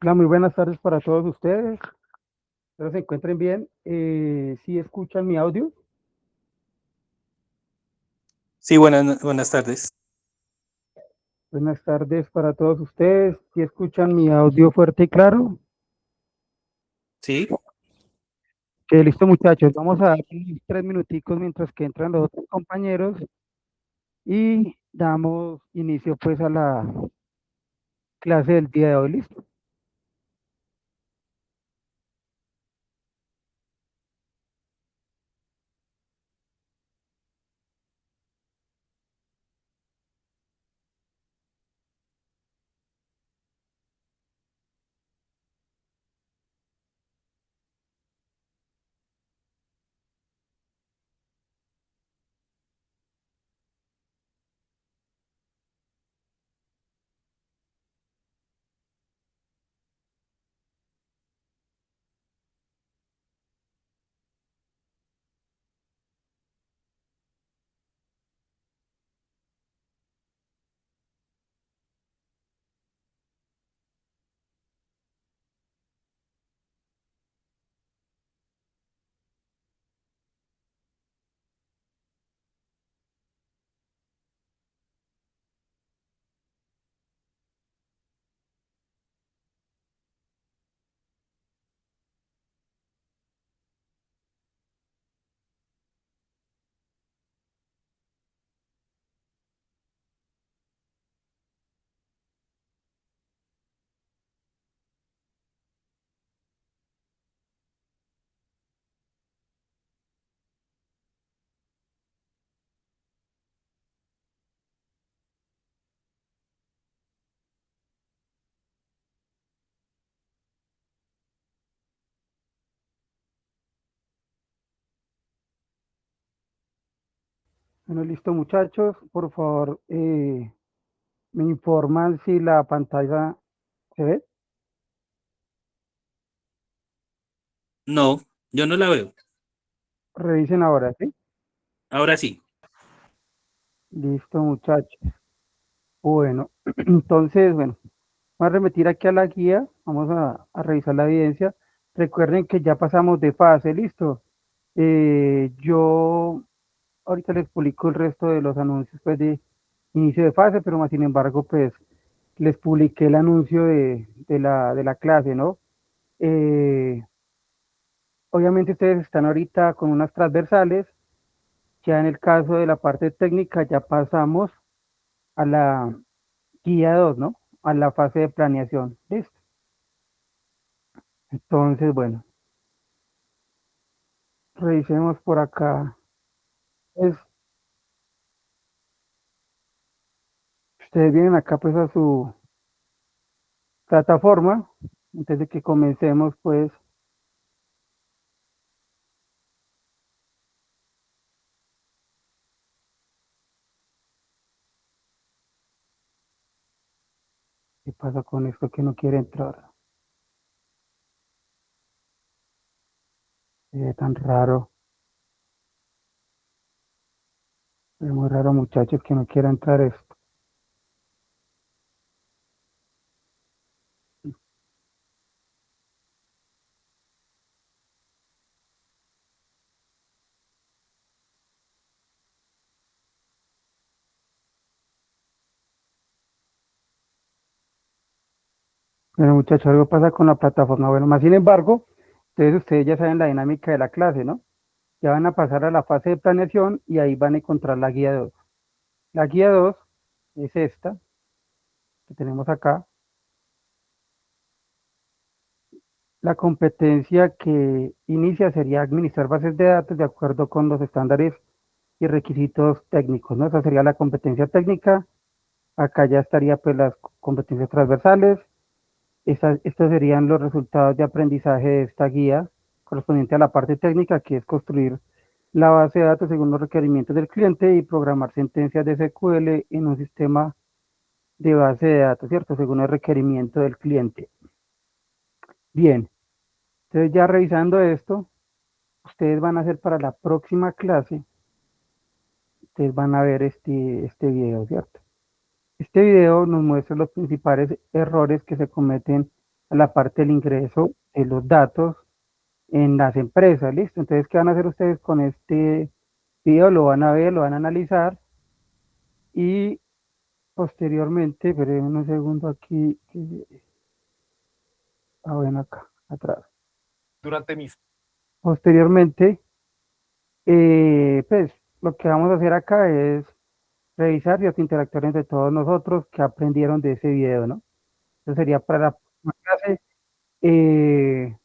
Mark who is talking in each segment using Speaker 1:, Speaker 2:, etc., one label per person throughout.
Speaker 1: Hola, muy buenas tardes para todos ustedes. Espero se encuentren bien. ¿Sí escuchan mi audio?
Speaker 2: Sí, buenas tardes.
Speaker 1: Buenas tardes para todos ustedes. ¿Sí escuchan mi audio fuerte y claro?
Speaker 2: Sí,
Speaker 1: Que listo, muchachos. Vamos a dar unos 3 minuticos mientras que entran los otros compañeros y damos inicio pues a la clase del día de hoy. ¿Listo? Bueno, listo, muchachos. Por favor, me informan si la pantalla se ve.
Speaker 2: no, yo no la veo.
Speaker 1: Revisen ahora, ¿sí?
Speaker 2: Ahora sí.
Speaker 1: Listo, muchachos. Bueno, entonces, bueno. Vamos a remitir aquí a la guía, vamos a revisar la evidencia. Recuerden que ya pasamos de fase, listo. Yo ahorita les publico el resto de los anuncios pues, de inicio de fase, pero más sin embargo, pues les publiqué el anuncio de la clase, ¿no? Eh, Obviamente ustedes están ahorita con unas transversales, ya en el caso de la parte técnica ya pasamos a la guía 2, ¿no? A la fase de planeación, ¿listo? Entonces, bueno. Revisemos por acá. Es, Ustedes vienen acá pues a su plataforma. Antes de que comencemos, pues, ¿qué pasa con esto que no quiere entrar? Tan raro. Es muy raro, muchachos, que no quiera entrar esto. Bueno, muchachos, algo pasa con la plataforma. Bueno, más sin embargo, entonces ustedes ya saben la dinámica de la clase, ¿no? Ya van a pasar a la fase de planeación y ahí van a encontrar la guía 2. La guía 2 es esta que tenemos acá. La competencia que inicia sería administrar bases de datos de acuerdo con los estándares y requisitos técnicos, ¿no? Esa sería la competencia técnica. Acá ya estaría pues las competencias transversales. Estos serían los resultados de aprendizaje de esta guía correspondiente a la parte técnica, que es construir la base de datos según los requerimientos del cliente y programar sentencias de SQL en un sistema de base de datos, ¿cierto? Según el requerimiento del cliente. Bien, entonces ya revisando esto, ustedes van a hacer para la próxima clase, ustedes van a ver este video, ¿cierto? Este video nos muestra los principales errores que se cometen a la parte del ingreso de los datos en las empresas, ¿listo? Entonces, ¿qué van a hacer ustedes con este video? Lo van a ver, lo van a analizar y posteriormente, veré un segundo aquí, bueno, acá, atrás.
Speaker 3: Durante mis
Speaker 1: Posteriormente, pues lo que vamos a hacer acá es revisar y interactuar entre todos nosotros que aprendieron de ese video, ¿no? Eso sería para la próxima clase. Eh,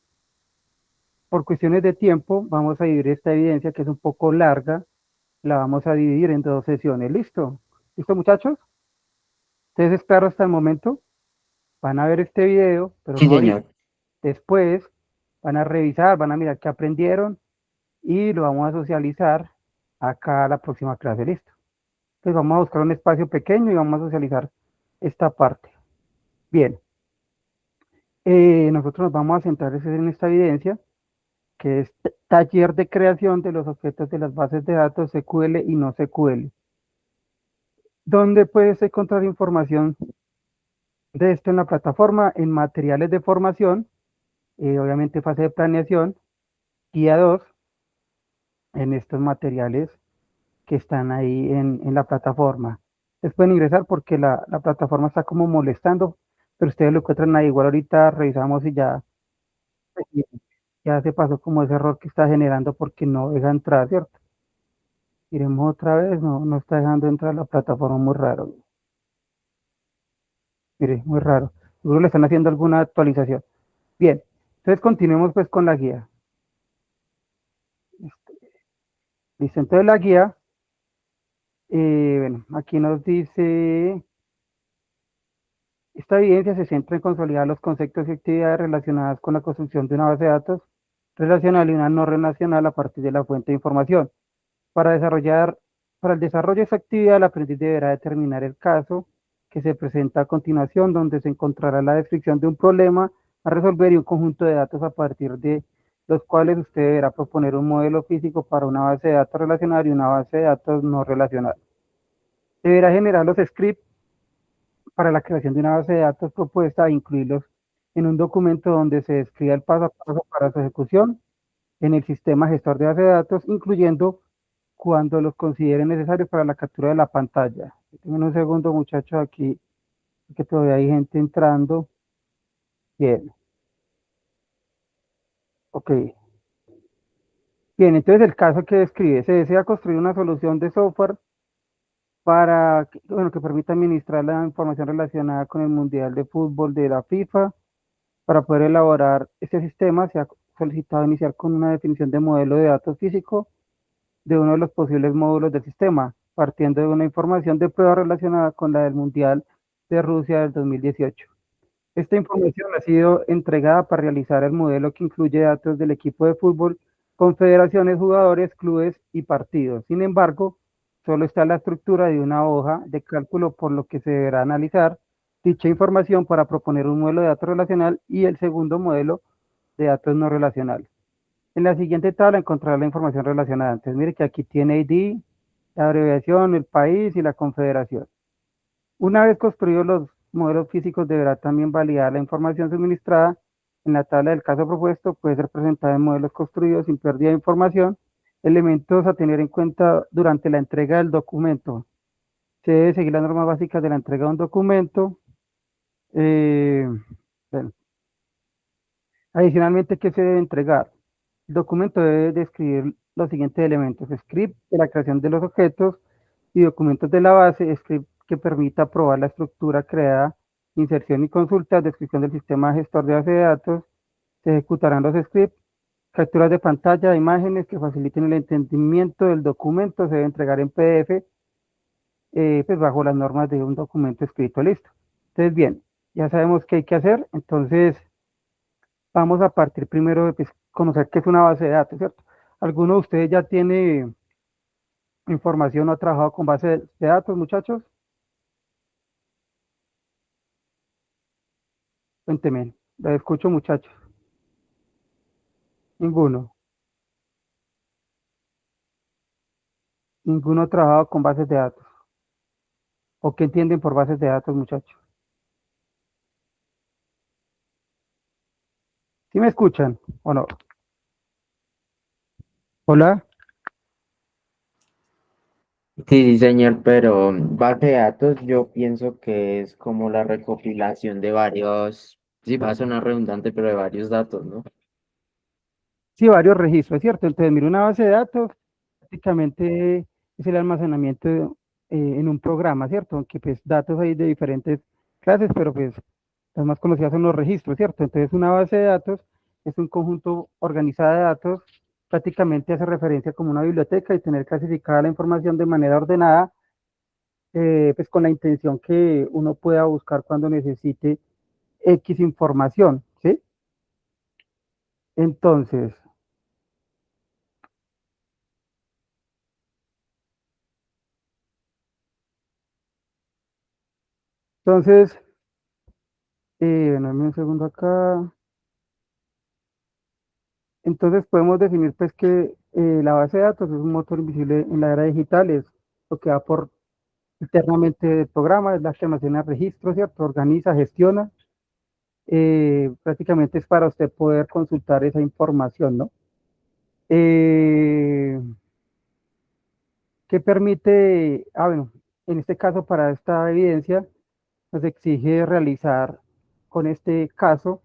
Speaker 1: por cuestiones de tiempo, vamos a dividir esta evidencia que es un poco larga, la vamos a dividir en dos sesiones. ¿Listo? ¿Listo, muchachos? Entonces, claro, hasta el momento van a ver este video, pero
Speaker 2: Sí,
Speaker 1: no ahorita.
Speaker 2: señor.
Speaker 1: Después van a revisar, van a mirar qué aprendieron y lo vamos a socializar acá a la próxima clase. ¿Listo? Entonces vamos a buscar un espacio pequeño y vamos a socializar esta parte. Bien, nosotros nos vamos a centrar en esta evidencia, que es taller de creación de los objetos de las bases de datos SQL y no SQL. ¿Dónde puedes encontrar información de esto en la plataforma? En materiales de formación, obviamente fase de planeación, guía 2 en estos materiales que están ahí en la plataforma. Ustedes pueden ingresar porque la plataforma está como molestando, pero ustedes lo encuentran ahí. Igual ahorita revisamos y ya se pasó como ese error que está generando porque no deja entrar, ¿cierto? Iremos otra vez, no está dejando entrar la plataforma, muy raro. Mire, muy raro. Seguro le están haciendo alguna actualización. Bien, entonces continuemos pues con la guía. Listo, entonces la guía, bueno, aquí nos dice, esta evidencia se centra en consolidar los conceptos y actividades relacionadas con la construcción de una base de datos relacional y una no relacional a partir de la fuente de información. Para desarrollar, para el desarrollo de esa actividad, el aprendiz deberá determinar el caso que se presenta a continuación, donde se encontrará la descripción de un problema a resolver y un conjunto de datos a partir de los cuales usted deberá proponer un modelo físico para una base de datos relacional y una base de datos no relacional. Deberá generar los scripts para la creación de una base de datos propuesta e incluirlos en un documento donde se describa el paso a paso para su ejecución en el sistema gestor de base de datos, incluyendo cuando los considere necesarios para la captura de la pantalla. Tengo un segundo, muchachos, aquí, que todavía hay gente entrando. Bien, ok. Bien, entonces el caso que describe, se desea construir una solución de software para, bueno, que permita administrar la información relacionada con el Mundial de Fútbol de la FIFA. Para poder elaborar este sistema, se ha solicitado iniciar con una definición de modelo de datos físico de uno de los posibles módulos del sistema, partiendo de una información de prueba relacionada con la del Mundial de Rusia del 2018. Esta información ha sido entregada para realizar el modelo que incluye datos del equipo de fútbol, confederaciones, jugadores, clubes y partidos. Sin embargo, solo está la estructura de una hoja de cálculo, por lo que se deberá analizar dicha información para proponer un modelo de datos relacional y el segundo modelo de datos no relacional. En la siguiente tabla encontrará la información relacionada. Entonces, mire que aquí tiene ID, la abreviación, el país y la confederación. Una vez construidos los modelos físicos, deberá también validar la información suministrada en la tabla del caso propuesto. Puede ser presentada en modelos construidos sin pérdida de información. Elementos a tener en cuenta durante la entrega del documento. Se debe seguir las normas básicas de la entrega de un documento. Eh, bueno, adicionalmente, ¿qué se debe entregar? El documento debe describir los siguientes elementos: script de la creación de los objetos y documentos de la base, script que permita probar la estructura creada, inserción y consulta, descripción del sistema gestor de base de datos. Se ejecutarán los scripts, capturas de pantalla, imágenes que faciliten el entendimiento del documento, se debe entregar en PDF, pues bajo las normas de un documento escrito. Listo. Entonces, bien, ya sabemos qué hay que hacer. Entonces, vamos a partir primero de pues, conocer qué es una base de datos, ¿cierto? ¿Alguno de ustedes ya tiene información o ha trabajado con base de datos, muchachos? Cuénteme, la escucho, muchachos. Ninguno. Ninguno ha trabajado con bases de datos. ¿O qué entienden por bases de datos, muchachos? ¿Sí me escuchan o no? Hola.
Speaker 3: Sí, señor, pero base de datos yo pienso que es como la recopilación de varios, sí va a sonar redundante, pero de varios datos, ¿no?
Speaker 1: Sí, varios registros, ¿cierto? Entonces, mira, una base de datos prácticamente es el almacenamiento en un programa, ¿cierto? Aunque pues datos hay de diferentes clases, pero pues las más conocidas son los registros, ¿cierto? Entonces, una base de datos es un conjunto organizado de datos, prácticamente hace referencia como una biblioteca y tener clasificada la información de manera ordenada, pues con la intención que uno pueda buscar cuando necesite X información, ¿sí? Entonces, entonces, bueno, dame un segundo acá. Entonces podemos definir pues que la base de datos es un motor invisible en la era digital, es lo que va por internamente del programa, es la que almacena registros, ¿cierto? Organiza, gestiona. Prácticamente es para usted poder consultar esa información, ¿no? Eh, ¿Qué permite? Bueno, en este caso para esta evidencia nos exige realizar con este caso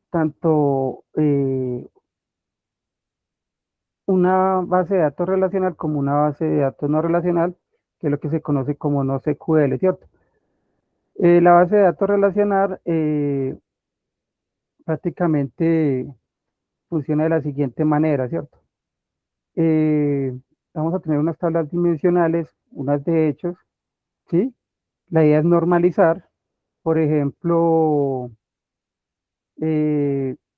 Speaker 1: tanto una base de datos relacional como una base de datos no relacional, que es lo que se conoce como no SQL, ¿cierto? La base de datos relacional prácticamente funciona de la siguiente manera, ¿cierto? Eh, Vamos a tener unas tablas dimensionales, unas de hechos, ¿sí? La idea es normalizar, por ejemplo,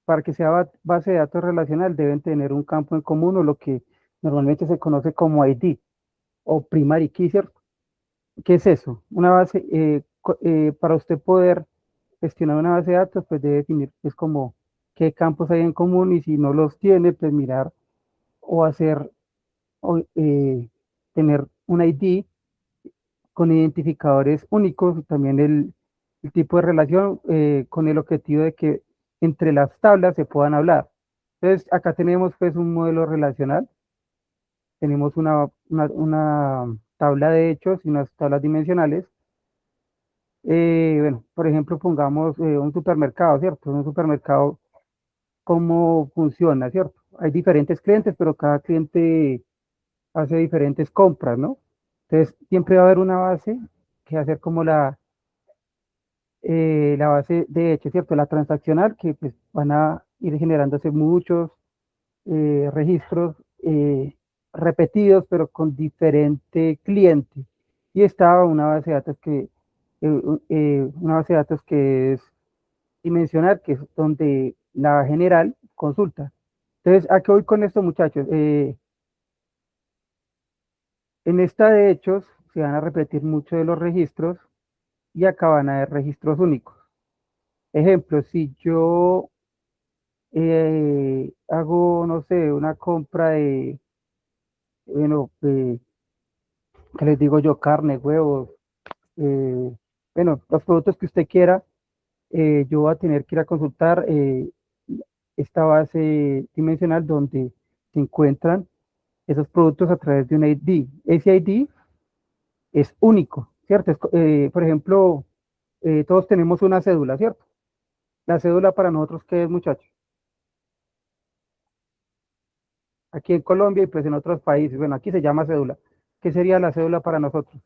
Speaker 1: para que sea base de datos relacional deben tener un campo en común o lo que normalmente se conoce como ID o primary key, ¿cierto? ¿Qué es eso? Una base, para usted poder gestionar una base de datos, pues debe definir es como qué campos hay en común y si no los tiene, pues mirar o hacer, o, tener un ID con identificadores únicos, y también el tipo de relación con el objetivo de que entre las tablas se puedan hablar. Entonces, acá tenemos pues un modelo relacional, tenemos una tabla de hechos y unas tablas dimensionales. Bueno, por ejemplo, pongamos un supermercado, ¿cierto? Un supermercado, ¿cómo funciona, cierto? Hay diferentes clientes, pero cada cliente hace diferentes compras, ¿no? Entonces, siempre va a haber una base que va a ser como la base de hecho, ¿cierto? La transaccional, que pues van a ir generándose muchos registros repetidos, pero con diferente cliente. Y está una base de datos una base de datos que es dimensional, que es donde la general consulta. Entonces, ¿a qué voy con esto, muchachos? En esta de hechos se van a repetir muchos de los registros y acá van a haber registros únicos. Ejemplo, si yo hago, no sé, una compra de, bueno, ¿qué les digo yo? Carne, huevos, eh, bueno, los productos que usted quiera, yo voy a tener que ir a consultar esta base dimensional donde se encuentran esos productos a través de un ID. Ese ID es único, ¿cierto? Por ejemplo, todos tenemos una cédula, ¿cierto? La cédula para nosotros, ¿qué es, muchachos? Aquí en Colombia y pues en otros países, bueno, aquí se llama cédula. ¿Qué sería la cédula para nosotros?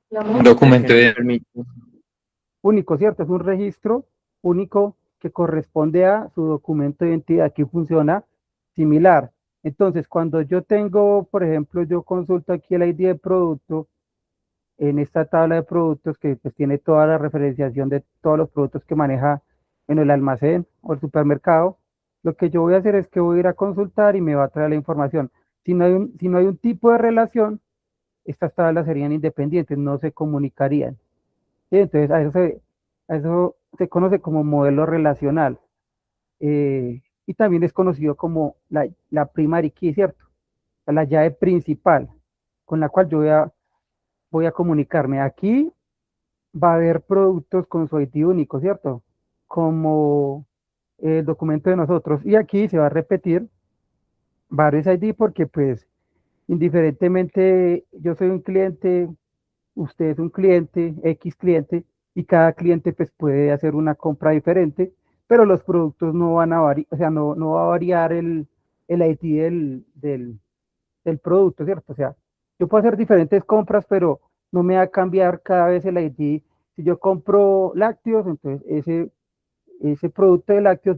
Speaker 3: Un documento de permiso.
Speaker 1: Único, ¿cierto? Es un registro único que corresponde a su documento de identidad. Aquí funciona similar. Entonces, cuando yo tengo, por ejemplo, yo consulto aquí el ID de producto en esta tabla de productos que pues, tiene toda la referenciación de todos los productos que maneja en el almacén o el supermercado, lo que yo voy a hacer es que voy a ir a consultar y me va a traer la información. Si no hay un tipo de relación, estas tablas serían independientes, no se comunicarían. ¿Sí? Entonces, a eso se conoce como modelo relacional y también es conocido como la primary key, ¿cierto? La llave principal con la cual voy a comunicarme. Aquí va a haber productos con su ID único, ¿cierto? Como el documento de nosotros. Y aquí se va a repetir varios ID porque pues indiferentemente yo soy un cliente, usted es un cliente, X cliente, y cada cliente pues puede hacer una compra diferente, pero los productos no van a variar, o sea, no va a variar el ID del producto, ¿cierto? O sea, yo puedo hacer diferentes compras, pero no me va a cambiar cada vez el ID. Si yo compro lácteos, entonces ese producto de lácteos,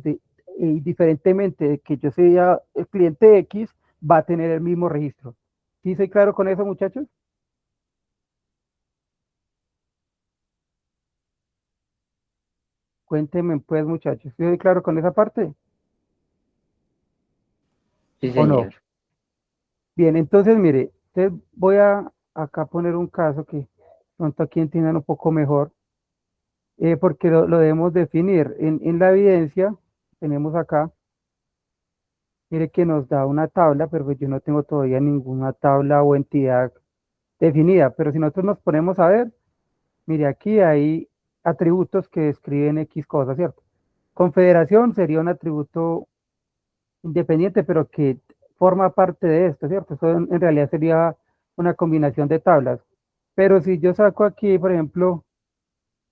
Speaker 1: indiferentemente de que yo sea el cliente X, va a tener el mismo registro. ¿Sí soy claro con eso, muchachos? Cuéntenme pues, muchachos. ¿Sí soy claro con esa parte
Speaker 3: Sí,
Speaker 1: o no?
Speaker 3: señor.
Speaker 1: Bien, entonces mire, entonces voy a acá poner un caso que pronto aquí entiendan un poco mejor, porque lo debemos definir. En la evidencia tenemos acá, mire que nos da una tabla, pero pues yo no tengo todavía ninguna tabla o entidad definida, pero si nosotros nos ponemos a ver, mire, aquí hay atributos que describen X cosas, ¿cierto? Confederación sería un atributo independiente, pero que forma parte de esto, ¿cierto? Eso en realidad sería una combinación de tablas. Pero si yo saco aquí, por ejemplo,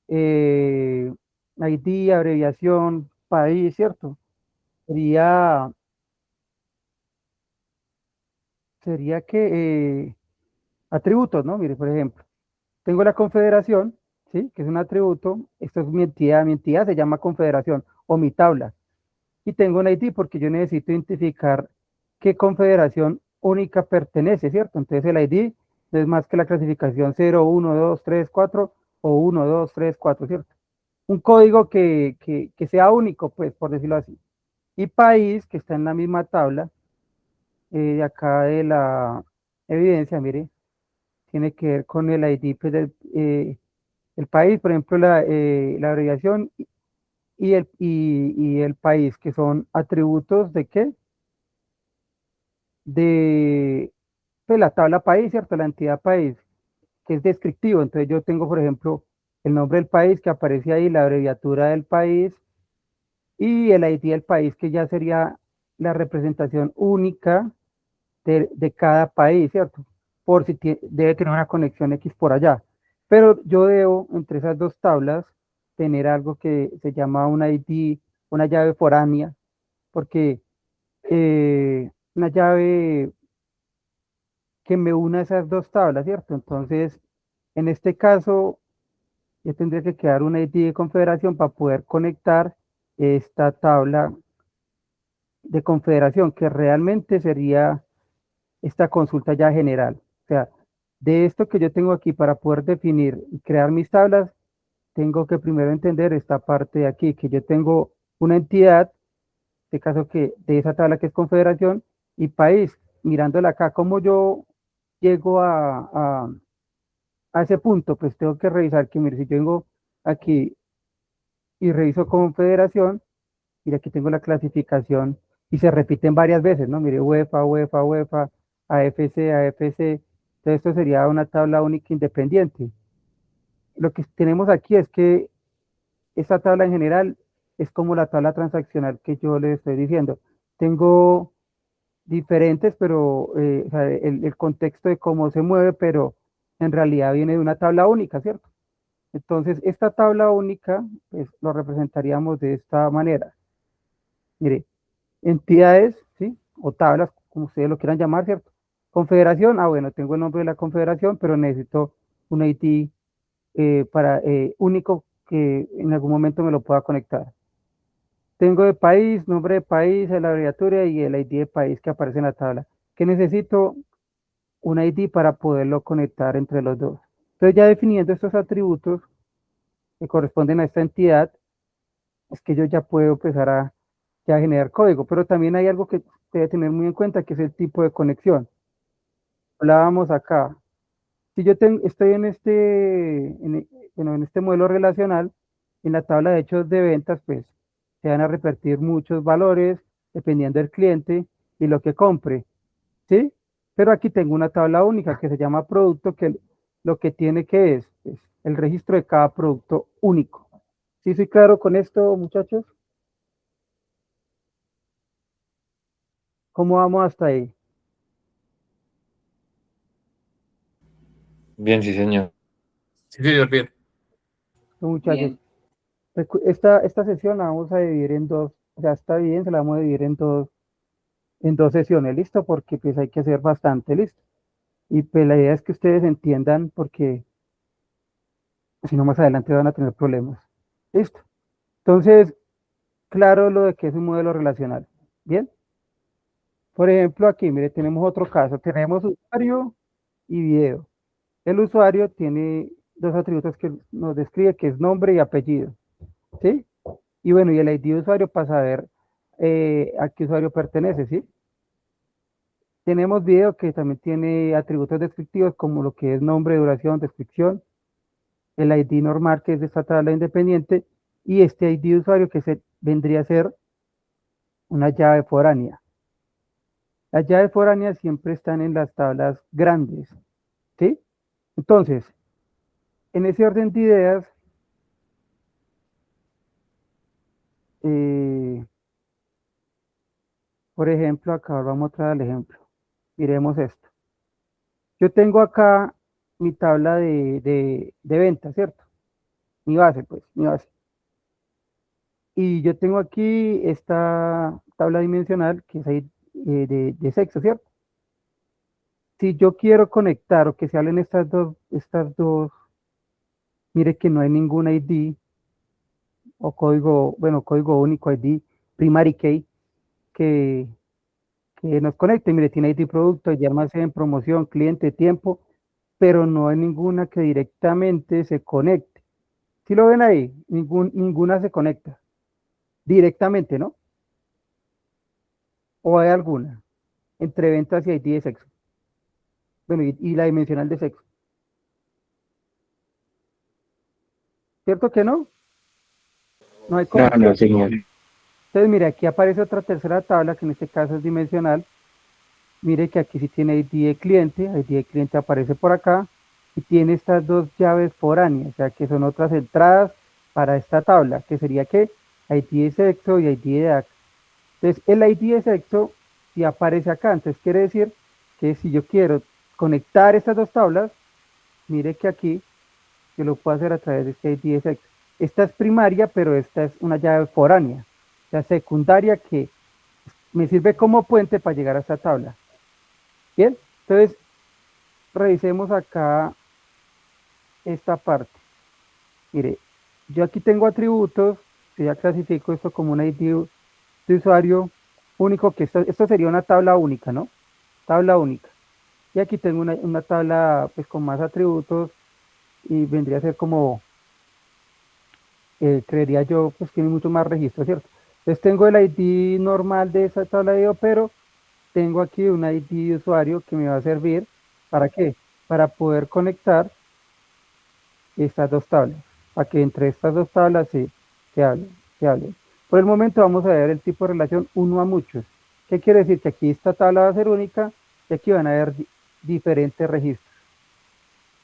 Speaker 1: ID, abreviación, país, ¿cierto? Sería, sería que atributos, ¿no? Mire, por ejemplo, tengo la confederación, ¿sí? Que es un atributo, esto es mi entidad se llama confederación o mi tabla. Y tengo un ID porque yo necesito identificar qué confederación única pertenece, ¿cierto? Entonces el ID no es más que la clasificación 0, 1, 2, 3, 4 o 1, 2, 3, 4, ¿cierto? Un código que sea único, pues, por decirlo así. Y país, que está en la misma tabla, de acá de la evidencia, mire, tiene que ver con el ID pues, el país, por ejemplo, la abreviación y el país, que son atributos de qué? De pues, la tabla país, ¿cierto? La entidad país, que es descriptivo. Entonces yo tengo, por ejemplo, el nombre del país que aparece ahí, la abreviatura del país y el ID del país, que ya sería la representación única de cada país, ¿cierto? Por si debe tener una conexión X por allá. Pero yo debo, entre esas dos tablas, tener algo que se llama una ID, una llave foránea, porque una llave que me una esas dos tablas, ¿cierto? Entonces, en este caso, yo tendría que crear una ID de confederación para poder conectar esta tabla de confederación, que realmente sería esta consulta ya general. O sea, de esto que yo tengo aquí para poder definir y crear mis tablas, tengo que primero entender esta parte de aquí, que yo tengo una entidad, en este caso que de esa tabla que es confederación, y país. Mirándola acá, ¿cómo yo llego a ese punto? Pues tengo que revisar que, mire, si yo vengo aquí y reviso confederación, mire, aquí tengo la clasificación y se repiten varias veces, ¿no? Mire, UEFA, UEFA, UEFA, AFC, AFC. Entonces, esto sería una tabla única independiente. Lo que tenemos aquí es que esta tabla en general es como la tabla transaccional que yo le estoy diciendo. Tengo diferentes, pero o sea, el contexto de cómo se mueve, pero en realidad viene de una tabla única, ¿cierto? Entonces, esta tabla única, pues lo representaríamos de esta manera. Mire, entidades, ¿sí? O tablas, como ustedes lo quieran llamar, ¿cierto? Confederación, bueno, tengo el nombre de la confederación, pero necesito un ID para único que en algún momento me lo pueda conectar. Tengo de país, nombre de país, la abreviatura y el ID de país que aparece en la tabla. ¿Qué necesito? Un ID para poderlo conectar entre los dos. Entonces, ya definiendo estos atributos que corresponden a esta entidad, es que yo ya puedo empezar a ya generar código, pero también hay algo que debe tener muy en cuenta, que es el tipo de conexión. Hablábamos acá. Si yo estoy bueno, en este modelo relacional, en la tabla de hechos de ventas, pues se van a repartir muchos valores dependiendo del cliente y lo que compre, ¿sí? Pero aquí tengo una tabla única que se llama producto, que lo que tiene que es pues, el registro de cada producto único. ¿Sí soy claro con esto, muchachos? ¿Cómo vamos hasta ahí?
Speaker 4: Bien, sí, señor.
Speaker 5: Sí, señor, bien.
Speaker 1: Muchachos, esta sesión la vamos a dividir en dos, ya está bien, se la vamos a dividir en dos sesiones, ¿listo? Porque pues hay que hacer bastante, ¿listo? Y pues la idea es que ustedes entiendan porque si no más adelante van a tener problemas. ¿Listo? Entonces, claro lo de que es un modelo relacional. ¿Bien? Por ejemplo, aquí, mire, tenemos otro caso. Tenemos usuario y video. El usuario tiene dos atributos que nos describe, que es nombre y apellido. ¿Sí? Y bueno, y el ID de usuario para saber a qué usuario pertenece, ¿sí? Tenemos video que también tiene atributos descriptivos como lo que es nombre, duración, descripción, el ID normal que es de esta tabla independiente y este ID de usuario que vendría a ser una llave foránea. Las llaves foráneas siempre están en las tablas grandes, ¿sí? Entonces, en ese orden de ideas, eh, por ejemplo, acá vamos a traer el ejemplo. Miremos esto. Yo tengo acá mi tabla de venta, ¿cierto? Mi base, pues, mi base. Y yo tengo aquí esta tabla dimensional que es ahí de sexo, ¿cierto? Si yo quiero conectar o que se hablen estas dos, mire que no hay ningún ID o código, bueno, código único ID, primary key, que, que nos conecte. Mire, tiene ID producto, ID almacén, promoción, cliente, tiempo, pero no hay ninguna que directamente se conecte. Si lo ven ahí, ninguna se conecta directamente, ¿no? ¿O hay alguna? Entre ventas y ID de sexo. Bueno, y la dimensional de sexo. ¿Cierto que no? No hay
Speaker 3: No, no,
Speaker 1: conexión.
Speaker 3: señor.
Speaker 1: Entonces, mire, aquí aparece otra tercera tabla, que en este caso es dimensional. Mire que aquí sí tiene ID de cliente aparece por acá, y tiene estas dos llaves foráneas, o sea, que son otras entradas para esta tabla, que sería que ID de sexo y ID de DAX. Entonces, el ID de sexo sí aparece acá, entonces quiere decir que si yo quiero conectar estas dos tablas, mire que aquí yo lo puedo hacer a través de este ID de sexo. Esta es primaria, pero esta es una llave foránea, o sea, secundaria que me sirve como puente para llegar a esta tabla. Bien, entonces revisemos acá esta parte. Mire, yo aquí tengo atributos, yo ya clasifico esto como un ID de usuario único, que esto sería una tabla única, ¿no? Tabla única. Y aquí tengo una tabla pues con más atributos y vendría a ser como, creería yo, pues tiene mucho más registro, ¿cierto? Entonces tengo el ID normal de esa tabla de IO, pero tengo aquí un ID de usuario que me va a servir, ¿para qué? Para poder conectar estas dos tablas, para que entre estas dos tablas se hablen, se hablen. Por el momento vamos a ver el tipo de relación uno a muchos. ¿Qué quiere decir? Que aquí esta tabla va a ser única y aquí van a haber diferentes registros.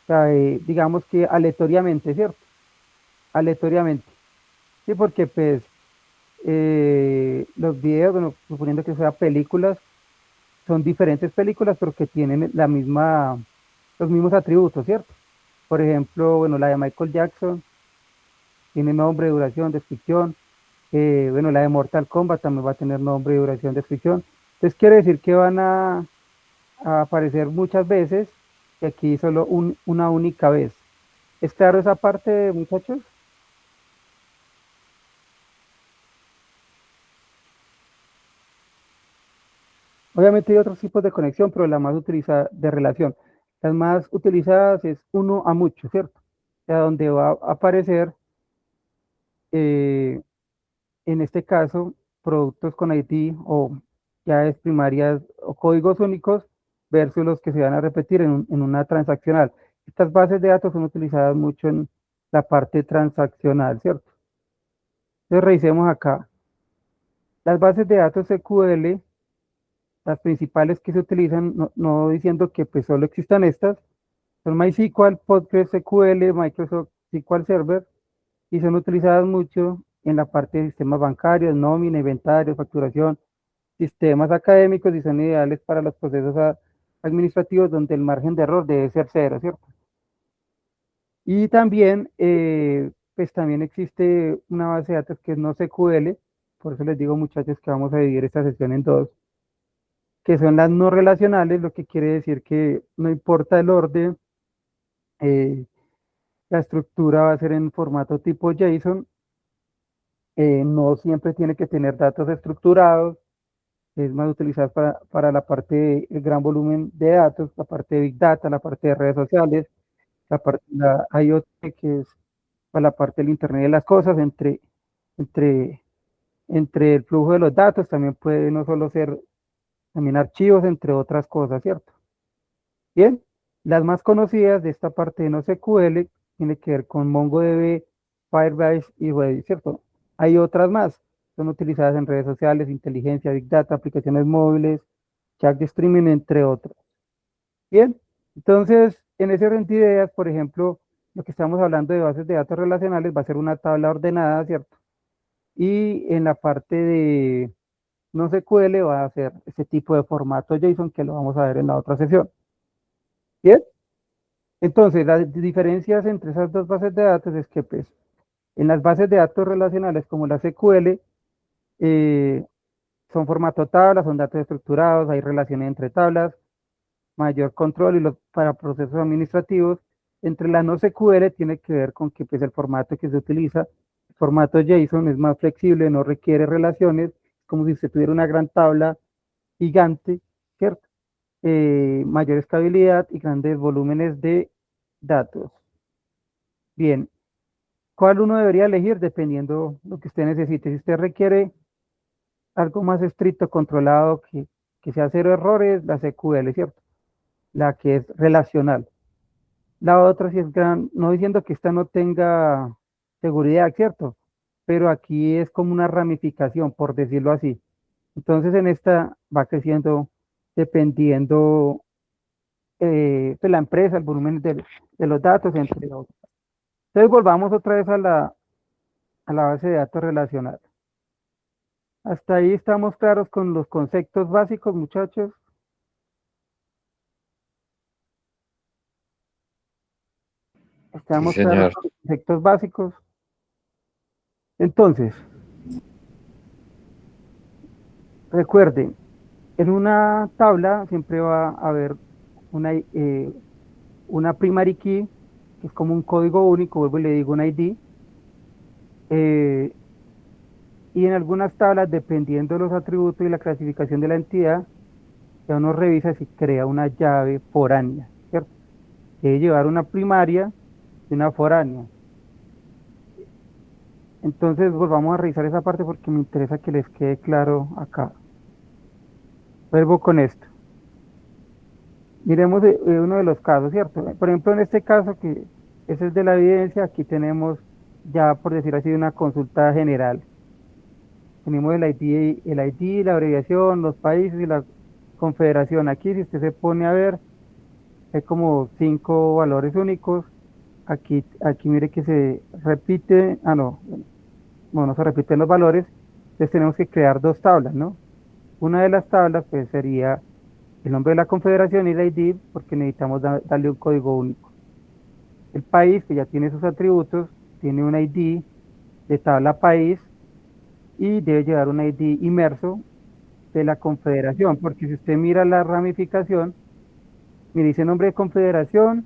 Speaker 1: O sea, digamos que aleatoriamente, ¿cierto? Aleatoriamente. Sí, porque pues los videos, bueno, suponiendo que sean películas, son diferentes películas, pero que tienen los mismos atributos, ¿cierto? Por ejemplo, bueno, la de Michael Jackson tiene nombre, duración, descripción. Bueno, la de Mortal Kombat también va a tener nombre, duración, descripción. Entonces quiere decir que van a aparecer muchas veces y aquí solo una única vez. ¿Es claro esa parte, muchachos? Obviamente hay otros tipos de conexión, pero la más utilizada de relación. Las más utilizadas es uno a mucho, ¿cierto? O sea, donde va a aparecer, eh, en este caso, productos con ID o llaves primarias o códigos únicos versus los que se van a repetir en una transaccional. Estas bases de datos son utilizadas mucho en la parte transaccional, ¿cierto? Entonces revisemos acá. Las bases de datos SQL, las principales que se utilizan, no diciendo que pues solo existan estas, son MySQL, PostgreSQL, Microsoft SQL Server, y son utilizadas mucho en la parte de sistemas bancarios, nómina, inventario, facturación, sistemas académicos y son ideales para los procesos administrativos donde el margen de error debe ser cero, ¿cierto? Y también, pues también existe una base de datos que es NoSQL, por eso les digo muchachos que vamos a dividir esta sesión en dos, que son las no relacionales, lo que quiere decir que no importa el orden, eh, la estructura va a ser en formato tipo JSON, no siempre tiene que tener datos estructurados, es más utilizado para la parte de gran volumen de datos, la parte de Big Data, la parte de redes sociales, la parte de la IoT, que es para la parte del Internet de las cosas, entre, entre el flujo de los datos, también puede no solo ser también archivos, entre otras cosas, ¿cierto? Bien, las más conocidas de esta parte de NoSQL tiene que ver con MongoDB, Firebase y Redis, ¿cierto? Hay otras más, son utilizadas en redes sociales, inteligencia, Big Data, aplicaciones móviles, chat de streaming, entre otros. Bien, entonces, en ese orden de ideas, por ejemplo, lo que estamos hablando de bases de datos relacionales va a ser una tabla ordenada, ¿cierto? Y en la parte de NoSQL va a ser ese tipo de formato JSON que lo vamos a ver en la otra sesión. Bien, entonces las diferencias entre esas dos bases de datos es que pues en las bases de datos relacionales como la SQL son formato tabla, son datos estructurados, hay relaciones entre tablas, mayor control y para procesos administrativos. Entre la NoSQL tiene que ver con que pues, el formato que se utiliza, el formato JSON es más flexible, no requiere relaciones, como si usted tuviera una gran tabla gigante, ¿cierto? Mayor estabilidad y grandes volúmenes de datos. Bien, ¿cuál uno debería elegir dependiendo lo que usted necesite? Si usted requiere algo más estricto, controlado, que sea cero errores, la SQL, ¿cierto? La que es relacional. La otra sí es gran, no diciendo que esta no tenga seguridad, ¿cierto? Pero aquí es como una ramificación, por decirlo así. Entonces en esta va creciendo dependiendo de la empresa, el volumen de los datos, entre otros. Entonces volvamos otra vez a la base de datos relacional. Hasta ahí estamos claros con los conceptos básicos, muchachos.
Speaker 3: Sí,
Speaker 1: Estamos claros
Speaker 3: señor.
Speaker 1: con los conceptos básicos. Entonces, recuerden, en una tabla siempre va a haber una primary key, que es como un código único, vuelvo y le digo un ID. eh, y en algunas tablas, dependiendo de los atributos y la clasificación de la entidad, ya uno revisa si crea una llave foránea, ¿cierto? Debe llevar una primaria y una foránea. Entonces, pues vamos a revisar esa parte porque me interesa que les quede claro acá. Vuelvo con esto. Miremos uno de los casos, ¿cierto? Por ejemplo, en este caso, que ese es de la evidencia, aquí tenemos ya, por decir así, una consulta general. Tenemos el ID, la abreviación, los países y la confederación. Aquí, si usted se pone a ver, hay como 5 valores únicos. Aquí mire que se repite, no, bueno, no se repiten los valores, entonces tenemos que crear dos tablas, ¿no? Una de las tablas pues sería el nombre de la confederación y el ID, porque necesitamos darle un código único. El país, que ya tiene sus atributos, tiene un ID de tabla país y debe llevar un ID inmerso de la confederación, porque si usted mira la ramificación, mire, dice nombre de confederación,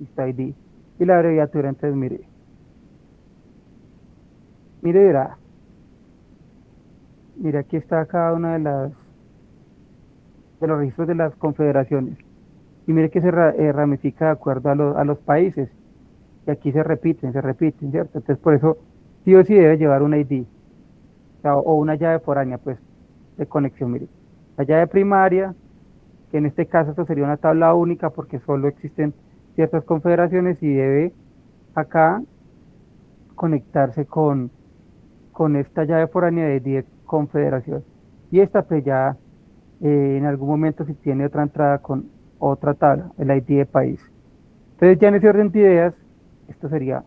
Speaker 1: y está ID, y la abreviatura, entonces verá, mire, aquí está cada una de los registros de las confederaciones, y mire que se ramifica de acuerdo a los países, y aquí se repiten, ¿cierto? Entonces, por eso, sí o sí debe llevar un ID, o sea, o una llave foránea, pues, de conexión, mire. La llave primaria, que en este caso esto sería una tabla única porque solo existen ciertas confederaciones y debe acá conectarse con esta llave foránea de 10 confederación. Y esta pues ya en algún momento si tiene otra entrada con otra tabla, el ID de país. Entonces ya en ese orden de ideas, esto sería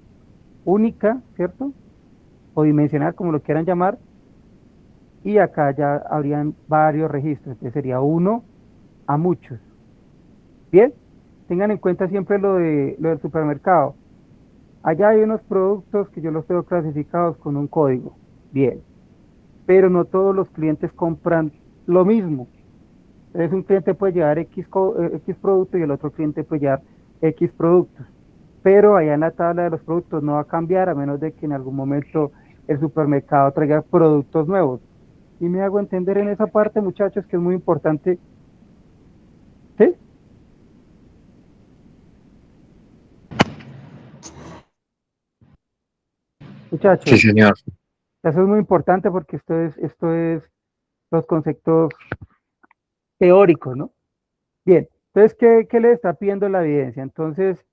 Speaker 1: única, ¿cierto? O dimensional, como lo quieran llamar, y acá ya habrían varios registros, entonces sería uno a muchos. Bien, tengan en cuenta siempre lo del supermercado. Allá hay unos productos que yo los tengo clasificados con un código. Bien, pero no todos los clientes compran lo mismo. Entonces un cliente puede llevar X producto y el otro cliente puede llevar X productos. Pero allá en la tabla de los productos no va a cambiar a menos de que en algún momento el supermercado traiga productos nuevos. Y me hago entender en esa parte, muchachos, que es muy importante. ¿Sí?
Speaker 3: Sí,
Speaker 1: Muchachos,
Speaker 3: señor.
Speaker 1: eso es muy importante porque esto es los conceptos teóricos, ¿no? Bien, entonces, ¿qué le está pidiendo la evidencia? Entonces,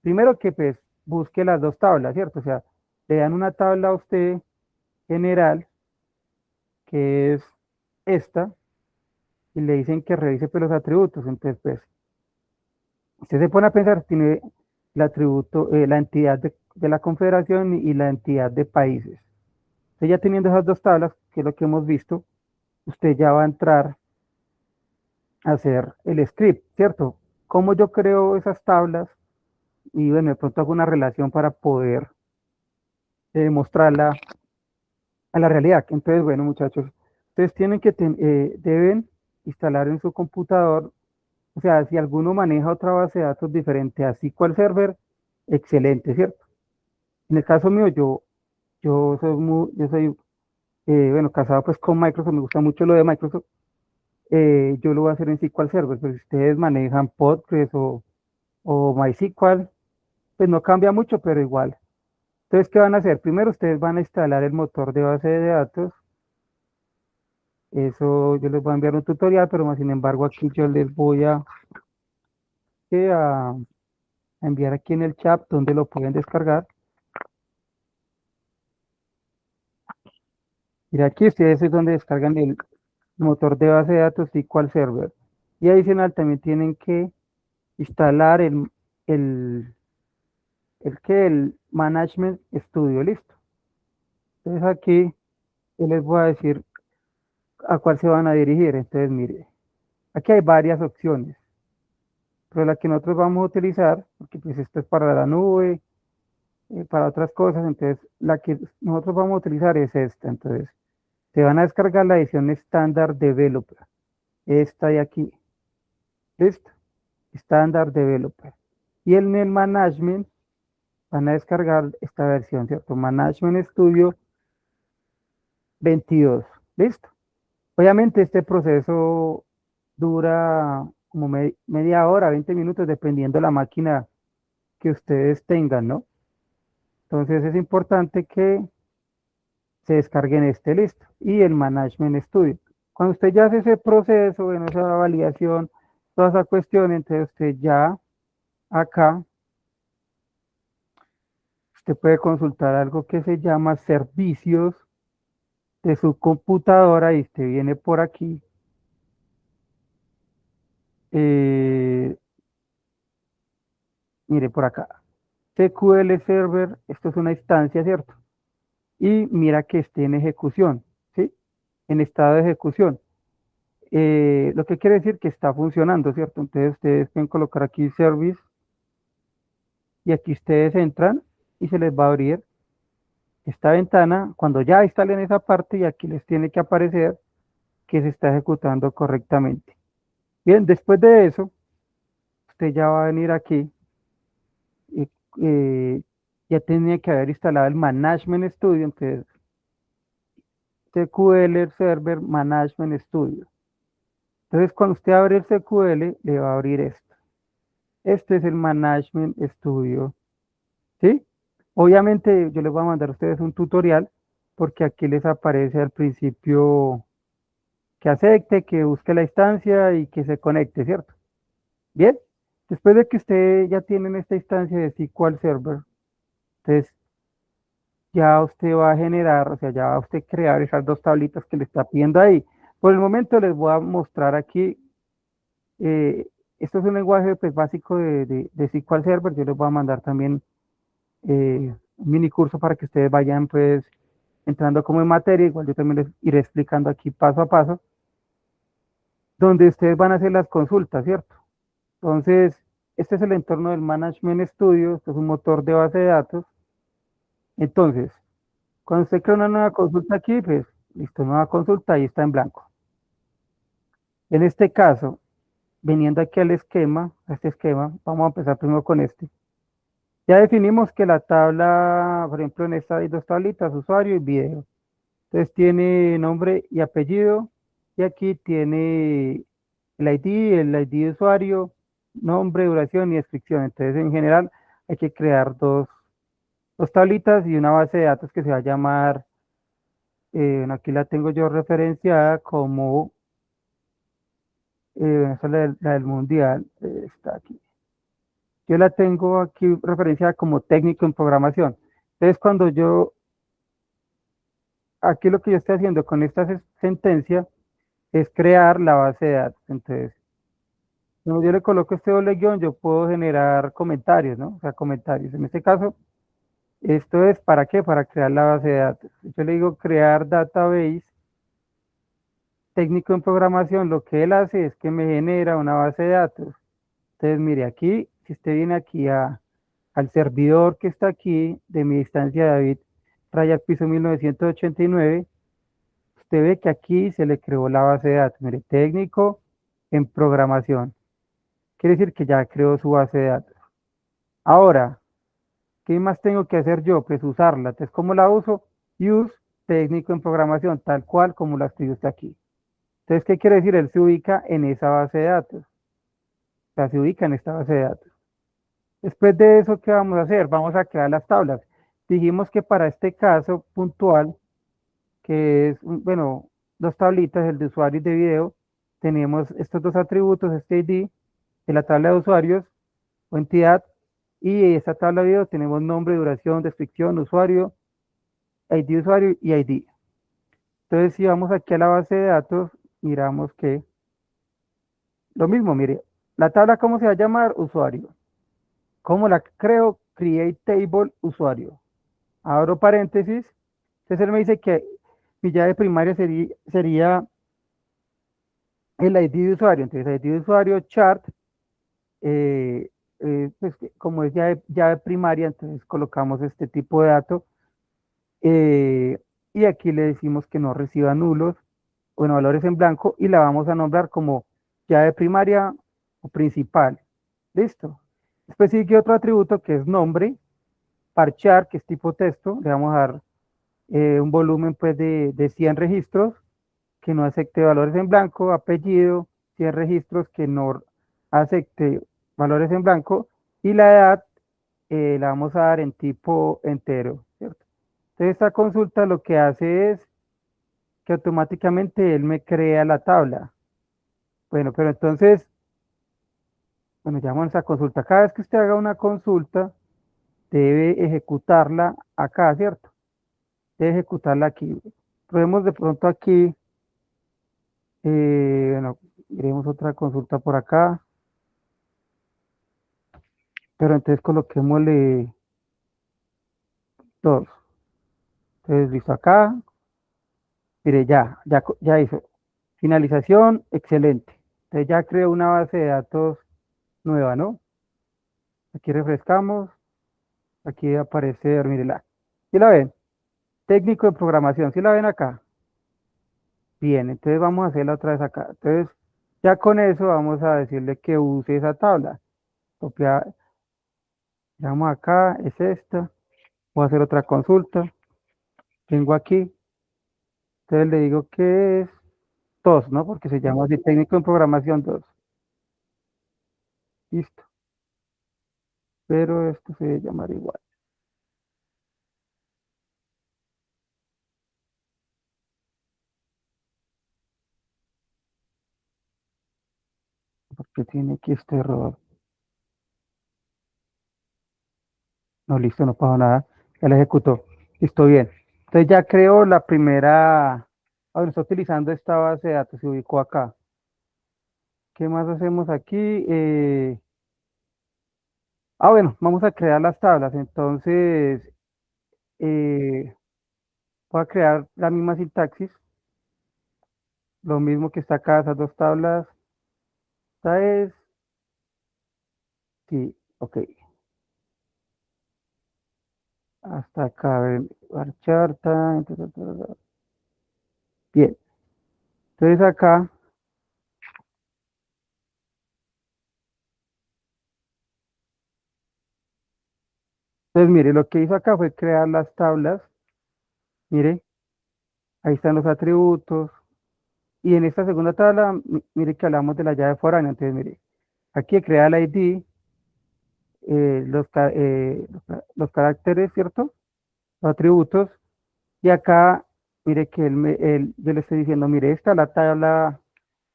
Speaker 1: primero que pues busque las dos tablas, ¿cierto? O sea, le dan una tabla a usted general, que es esta, y le dicen que revise pues, los atributos. Entonces, pues, usted se pone a pensar, tiene el atributo, la entidad de la confederación y la entidad de países. Usted ya teniendo esas dos tablas, que es lo que hemos visto, usted ya va a entrar a hacer el script, ¿cierto? ¿Cómo yo creo esas tablas? Y bueno, de pronto hago una relación para poder mostrarla a la realidad. Entonces, bueno, muchachos, ustedes deben instalar en su computador, o sea, si alguno maneja otra base de datos diferente a SQL Server, excelente, ¿cierto? En el caso mío, yo soy, bueno, casado pues con Microsoft, me gusta mucho lo de Microsoft, yo lo voy a hacer en SQL Server, pero si ustedes manejan Postgres o MySQL, pues no cambia mucho, pero igual. Entonces, ¿qué van a hacer? Primero, ustedes van a instalar el motor de base de datos. Eso yo les voy a enviar un tutorial, pero más sin embargo aquí yo les voy a enviar aquí en el chat donde lo pueden descargar. Mira, aquí ustedes es donde descargan el motor de base de datos SQL Server. Y adicional también tienen que instalar el Management Studio, listo. Entonces aquí yo les voy a decir a cuál se van a dirigir. Entonces, mire, aquí hay varias opciones, pero la que nosotros vamos a utilizar, porque pues esto es para la nube, para otras cosas, entonces la que nosotros vamos a utilizar es esta. Entonces, se van a descargar la edición estándar Developer, esta de aquí, listo, estándar Developer. Y en el Management van a descargar esta versión, ¿cierto? Management Studio 22, listo. Obviamente este proceso dura como media hora, 20 minutos, dependiendo la máquina que ustedes tengan, ¿no? Entonces es importante que se descarguen este, listo, y el Management Studio. Cuando usted ya hace ese proceso, bueno, esa validación, toda esa cuestión, entonces usted ya acá, usted puede consultar algo que se llama servicios de su computadora y usted viene por aquí. eh, Mire por acá, SQL Server, esto es una instancia, ¿cierto? Y mira que esté en ejecución, ¿sí? En estado de ejecución. Lo que quiere decir que está funcionando, ¿cierto? Entonces ustedes pueden colocar aquí Service y aquí ustedes entran y se les va a abrir esta ventana cuando ya instalen esa parte y aquí les tiene que aparecer que se está ejecutando correctamente. Bien, después de eso, usted ya va a venir aquí y ya tenía que haber instalado el Management Studio, entonces SQL Server Management Studio. Entonces, cuando usted abre el SQL, le va a abrir esto. Este es el Management Studio, ¿sí? Obviamente, yo les voy a mandar a ustedes un tutorial porque aquí les aparece al principio que acepte, que busque la instancia y que se conecte, ¿cierto? Bien, después de que usted ya tienen esta instancia de SQL Server, entonces ya usted va a generar, o sea, ya va a usted crear esas dos tablitas que le está pidiendo ahí. Por el momento les voy a mostrar aquí. Eh, Esto es un lenguaje pues, básico de SQL Server. Yo les voy a mandar también un mini curso para que ustedes vayan pues entrando como en materia, igual yo también les iré explicando aquí paso a paso, donde ustedes van a hacer las consultas, ¿cierto? Entonces, este es el entorno del Management Studio, esto es un motor de base de datos. Entonces, cuando usted crea una nueva consulta aquí, pues, listo, nueva consulta, ahí está en blanco. En este caso, viniendo aquí al esquema, a este esquema, vamos a empezar primero con este. Ya definimos que la tabla, por ejemplo, en esta hay dos tablitas, usuario y video. Entonces tiene nombre y apellido, y aquí tiene el ID de usuario, nombre, duración y descripción. Entonces, en general, hay que crear dos tablitas y una base de datos que se va a llamar, bueno, aquí la tengo yo referenciada como, esa es la del mundial, está aquí. Yo la tengo aquí referenciada como técnico en programación. Entonces, cuando yo, aquí lo que yo estoy haciendo con esta sentencia es crear la base de datos. Entonces, cuando yo le coloco este doble guión, yo puedo generar comentarios, ¿no? O sea, comentarios. En este caso, esto es ¿para qué? Para crear la base de datos. Yo le digo crear database técnico en programación. Lo que él hace es que me genera una base de datos. Entonces, mire, aquí, si usted viene aquí al servidor que está aquí de mi instancia David Raya Piso 1989, usted ve que aquí se le creó la base de datos. Mire, técnico en programación. Quiere decir que ya creó su base de datos. Ahora, ¿qué más tengo que hacer yo? Pues usarla. Entonces, ¿cómo la uso? Use técnico en programación, tal cual como la escribe usted aquí. Entonces, ¿qué quiere decir? Él se ubica en esa base de datos. O sea, se ubica en esta base de datos. Después de eso, ¿qué vamos a hacer? Vamos a crear las tablas. Dijimos que para este caso puntual, que es, bueno, dos tablitas, el de usuario y de video, tenemos estos dos atributos, este ID de la tabla de usuarios o entidad, y esta tabla de video tenemos nombre, duración, descripción, usuario, ID de usuario y ID. Entonces, si vamos aquí a la base de datos, miramos que lo mismo, mire, la tabla, ¿cómo se va a llamar? Usuario. ¿Cómo la creo? Create table usuario. Abro paréntesis. Entonces él me dice que mi llave primaria sería el ID de usuario. Entonces, ID de usuario, chart, eh, pues como es llave primaria, entonces colocamos este tipo de dato. Y aquí le decimos que no reciba nulos, bueno, valores en blanco, y la vamos a nombrar como llave primaria o principal. Listo. Después sigue otro atributo que es nombre, parchar, que es tipo texto. Le vamos a dar un volumen pues de 100 registros que no acepte valores en blanco, apellido, 100 registros que no acepte valores en blanco, y la edad la vamos a dar en tipo entero, ¿cierto? Entonces esta consulta lo que hace es que automáticamente él me crea la tabla. Bueno, pero entonces, bueno, llamamos a consulta. Cada vez que usted haga una consulta, debe ejecutarla acá, ¿cierto? Debe ejecutarla aquí. Probemos de pronto aquí, bueno, iremos otra consulta por acá, pero entonces coloquémosle dos. Entonces, listo acá. Mire, ya hizo. Finalización, excelente. Entonces ya creó una base de datos nueva, ¿no? Aquí refrescamos. Aquí aparece, mire la. ¿Sí la ven? Técnico de programación. ¿Sí la ven acá? Bien, entonces vamos a hacerla otra vez acá. Entonces, ya con eso vamos a decirle que use esa tabla. Copiar, llamo acá, es esta. Voy a hacer otra consulta. Tengo aquí. Entonces le digo que es 2, ¿no? Porque se llama así técnico en programación 2. Listo. Pero esto se debe llamar igual. Porque tiene aquí este error. No, listo, no pasó nada. Ya la ejecutó. Listo, bien. Entonces ya creó la primera. Ahora está utilizando esta base de datos. Se ubicó acá. ¿Qué más hacemos aquí? Bueno, vamos a crear las tablas. Entonces, eh, voy a crear la misma sintaxis, lo mismo que está acá, esas dos tablas. Esta es, sí, ok, hasta acá, ven, marchar, bien. Entonces acá, entonces mire, lo que hizo acá fue crear las tablas, mire, ahí están los atributos, y en esta segunda tabla, mire que hablamos de la llave foránea, entonces mire, aquí crea el ID, los caracteres, ¿cierto? Los atributos, y acá, mire que yo le estoy diciendo, mire, esta es la tabla,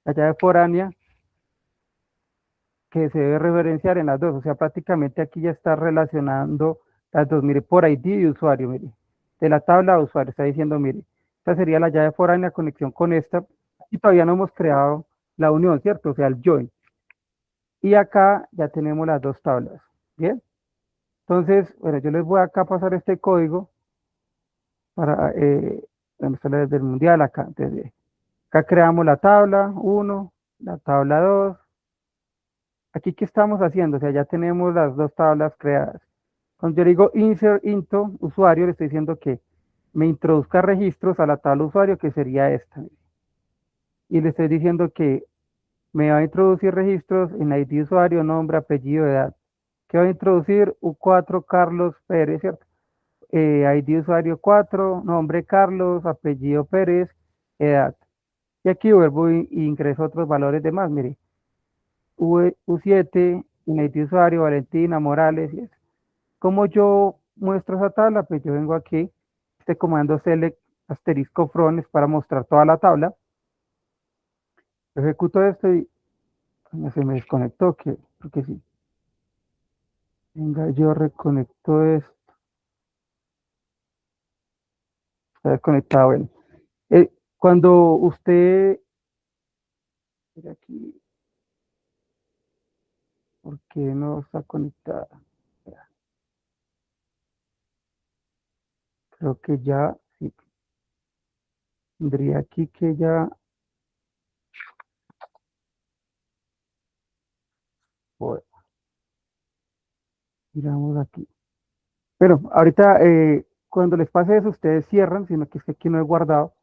Speaker 1: la llave foránea, que se debe referenciar en las dos, o sea, prácticamente aquí ya está relacionando las dos, mire, por ID de usuario, mire, de la tabla de usuario, está diciendo, mire, esta sería la llave foránea, conexión con esta, y todavía no hemos creado la unión, ¿cierto? O sea, el join. Y acá ya tenemos las dos tablas, ¿bien? Entonces, bueno, yo les voy acá a pasar este código para, desde el mundial acá. Entonces, acá creamos la tabla 1, la tabla 2. Aquí, ¿qué estamos haciendo? O sea, ya tenemos las dos tablas creadas. Cuando yo digo insert into usuario, le estoy diciendo que me introduzca registros a la tabla usuario, que sería esta. Y le estoy diciendo que me va a introducir registros en ID usuario, nombre, apellido, edad. Que va a introducir U4 Carlos Pérez, ¿cierto? ID usuario 4, nombre Carlos, apellido Pérez, edad. Y aquí vuelvo y ingreso otros valores de más, mire. U7, ID usuario, Valentina, Morales, y eso. ¿Cómo yo muestro esa tabla? Pues yo vengo aquí, este comando select asterisco from es para mostrar toda la tabla. Ejecuto esto y se me desconectó, porque sí. Venga, yo reconecto esto, está desconectado. Bueno, cuando usted, mira aquí, ¿por qué no está conectada? Creo que ya, sí, tendría aquí que ya, bueno, miramos aquí. Pero ahorita, cuando les pase eso, ustedes cierran, sino que es que aquí no he guardado,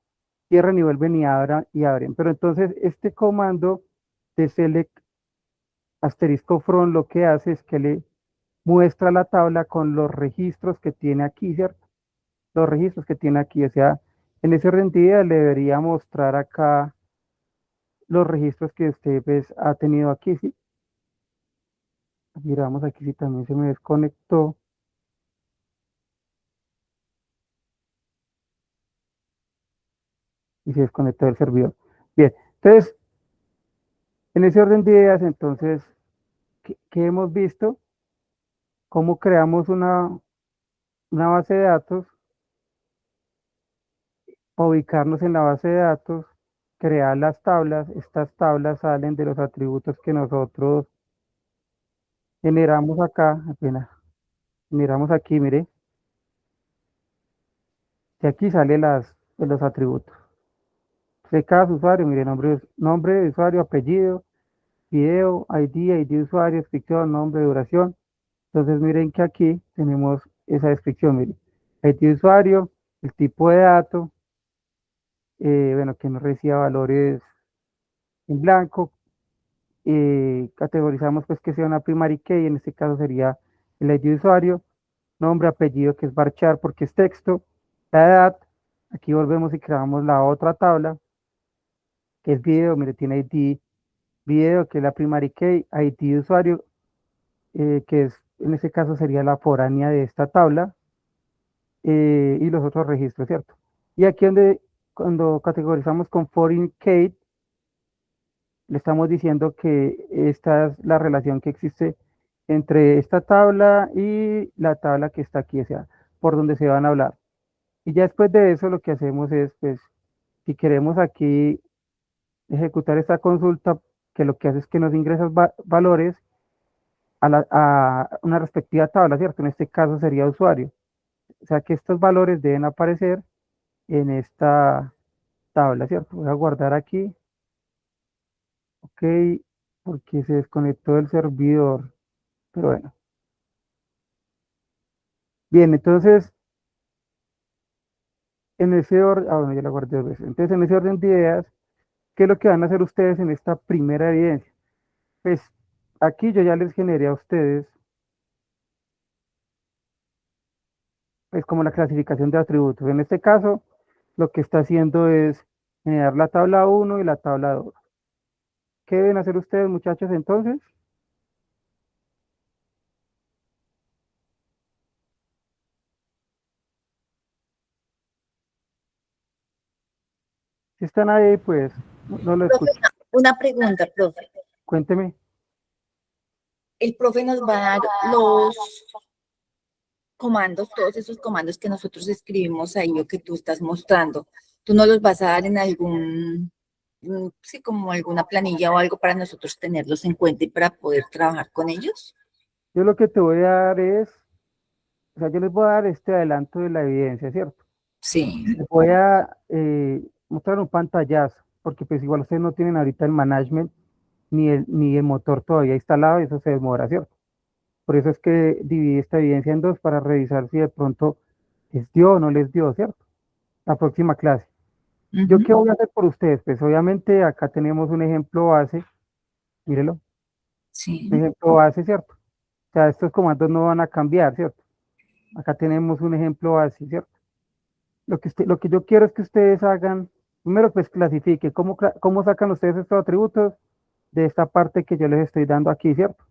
Speaker 1: cierran y vuelven y abren. Pero entonces, este comando de select asterisco from lo que hace es que le muestra la tabla con los registros que tiene aquí, ¿cierto? Los registros que tiene aquí, o sea, en ese orden de ideas le debería mostrar acá los registros que usted pues, ha tenido aquí, ¿sí? Miramos aquí si también se me desconectó. Y se desconectó el servidor. Bien, entonces, en ese orden de ideas, entonces, ¿qué hemos visto? Cómo creamos una base de datos, ubicarnos en la base de datos, crear las tablas. Estas tablas salen de los atributos que nosotros generamos acá, apenas miramos aquí, mire, y aquí sale de los atributos de cada usuario, mire, nombre de usuario, apellido, video, ID de usuario, descripción, nombre, duración. Entonces miren que aquí tenemos esa descripción, miren, ID de usuario, el tipo de dato, bueno, que no reciba valores en blanco, categorizamos pues que sea una primary key, en este caso sería el ID de usuario, nombre, apellido que es varchar porque es texto, la edad, aquí volvemos y creamos la otra tabla, que es video, mire, tiene ID video, que es la primary key, ID de usuario, que es, en este caso sería la foránea de esta tabla, y los otros registros, ¿cierto? Y aquí cuando categorizamos con foreign key, le estamos diciendo que esta es la relación que existe entre esta tabla y la tabla que está aquí, o sea, por donde se van a hablar. Y ya después de eso lo que hacemos es, pues, si queremos aquí ejecutar esta consulta, que lo que hace es que nos ingresa valores a una respectiva tabla, ¿cierto? En este caso sería usuario. O sea que estos valores deben aparecer en esta tabla, ¿cierto? Voy a guardar aquí, ok, porque se desconectó el servidor, pero bueno. Bien, entonces, en ese orden, bueno, ya la guardé dos veces. Entonces, en ese orden de ideas, ¿qué es lo que van a hacer ustedes en esta primera evidencia? Pues aquí yo ya les generé a ustedes, pues como la clasificación de atributos. En este caso, lo que está haciendo es generar la tabla uno y la tabla 2. ¿Qué deben hacer ustedes, muchachos, entonces? Si están ahí, pues no lo
Speaker 4: Profe,
Speaker 1: escucho.
Speaker 4: una pregunta, profe.
Speaker 1: Cuénteme.
Speaker 4: El profe nos va a dar los comandos, todos esos comandos que nosotros escribimos ahí o que tú estás mostrando. ¿Tú nos los vas a dar en algún, sí, como alguna planilla o algo para nosotros tenerlos en cuenta y para poder trabajar con ellos?
Speaker 1: Yo lo que te voy a dar es, o sea, yo les voy a dar este adelanto de la evidencia, ¿cierto?
Speaker 4: Sí.
Speaker 1: Les voy a mostrar un pantallazo, porque pues igual ustedes no tienen ahorita el management ni el motor todavía instalado y eso se demora, ¿cierto? Por eso es que dividí esta evidencia en dos para revisar si de pronto les dio o no les dio, ¿cierto? La próxima clase. ¿Yo qué
Speaker 4: Ujú.
Speaker 1: voy a hacer por ustedes? Pues obviamente acá tenemos un ejemplo base, mírelo, un
Speaker 4: Sí.
Speaker 1: ejemplo base, ¿cierto? O sea, estos comandos no van a cambiar, ¿cierto? Acá tenemos un ejemplo base, ¿cierto? Lo que yo quiero es que ustedes hagan, primero pues clasifique, ¿cómo sacan ustedes estos atributos de esta parte que yo les estoy dando aquí, ¿cierto?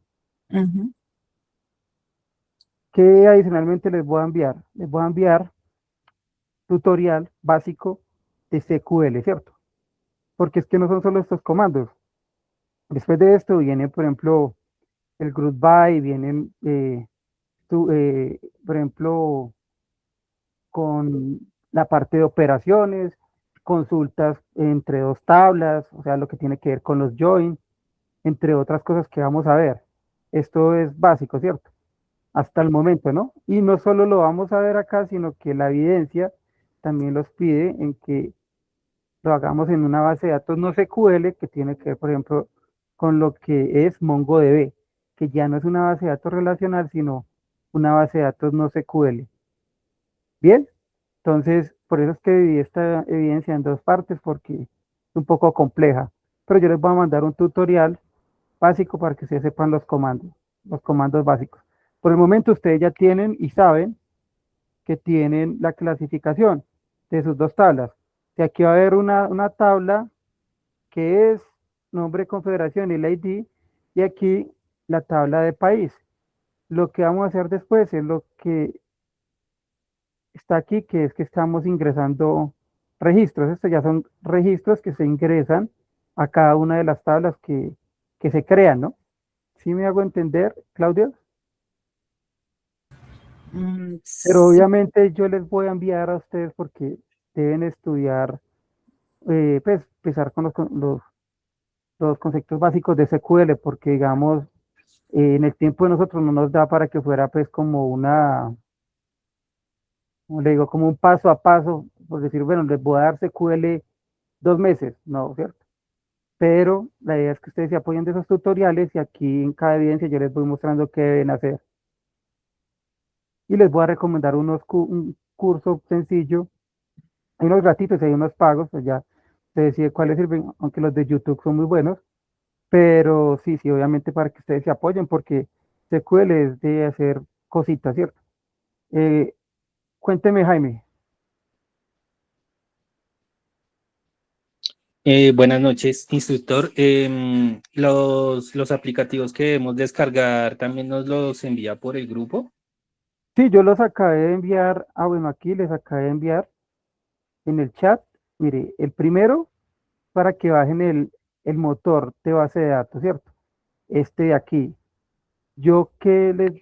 Speaker 4: Ujú.
Speaker 1: ¿Qué adicionalmente les voy a enviar? Les voy a enviar tutorial básico de SQL, ¿cierto? Porque es que no son solo estos comandos. Después de esto viene, por ejemplo, el group by, vienen, por ejemplo, con la parte de operaciones, consultas entre dos tablas, o sea, lo que tiene que ver con los join, entre otras cosas que vamos a ver. Esto es básico, ¿cierto? Hasta el momento, ¿no? Y no solo lo vamos a ver acá, sino que la evidencia también los pide en que lo hagamos en una base de datos no SQL, que tiene que ver, por ejemplo, con lo que es MongoDB, que ya no es una base de datos relacional, sino una base de datos no SQL. Bien, entonces, por eso es que dividí esta evidencia en dos partes, porque es un poco compleja, pero yo les voy a mandar un tutorial básico para que ustedes sepan los comandos básicos. Por el momento ustedes ya tienen y saben que tienen la clasificación de sus dos tablas. De aquí va a haber una tabla que es nombre de confederación y el ID, y aquí la tabla de país. Lo que vamos a hacer después es lo que está aquí, que es que estamos ingresando registros. Estos ya son registros que se ingresan a cada una de las tablas que se crean, ¿no? ¿Sí me hago entender, Claudia? Pero
Speaker 4: Sí.
Speaker 1: obviamente yo les voy a enviar a ustedes porque deben estudiar, pues empezar con los conceptos básicos de SQL, porque digamos, en el tiempo de nosotros no nos da para que fuera pues como como le digo, como un paso a paso, por decir, bueno, les voy a dar SQL 2 meses, no, ¿cierto? Pero la idea es que ustedes se apoyen de esos tutoriales y aquí en cada evidencia yo les voy mostrando qué deben hacer. Y les voy a recomendar un curso sencillo. Hay unos gratuitos, hay unos pagos, pues ya se decide cuáles sirven, aunque los de YouTube son muy buenos, pero sí, sí, obviamente para que ustedes se apoyen, porque SQL es de hacer cositas, ¿cierto? Eh, Cuénteme, Jaime.
Speaker 2: Buenas noches, instructor. Los aplicativos que debemos descargar también nos los envía por el grupo.
Speaker 1: Sí, yo los acabé de enviar, bueno, aquí les acabé de enviar en el chat. Mire, el primero para que bajen el motor de base de datos, ¿cierto? Este de aquí. Yo que les,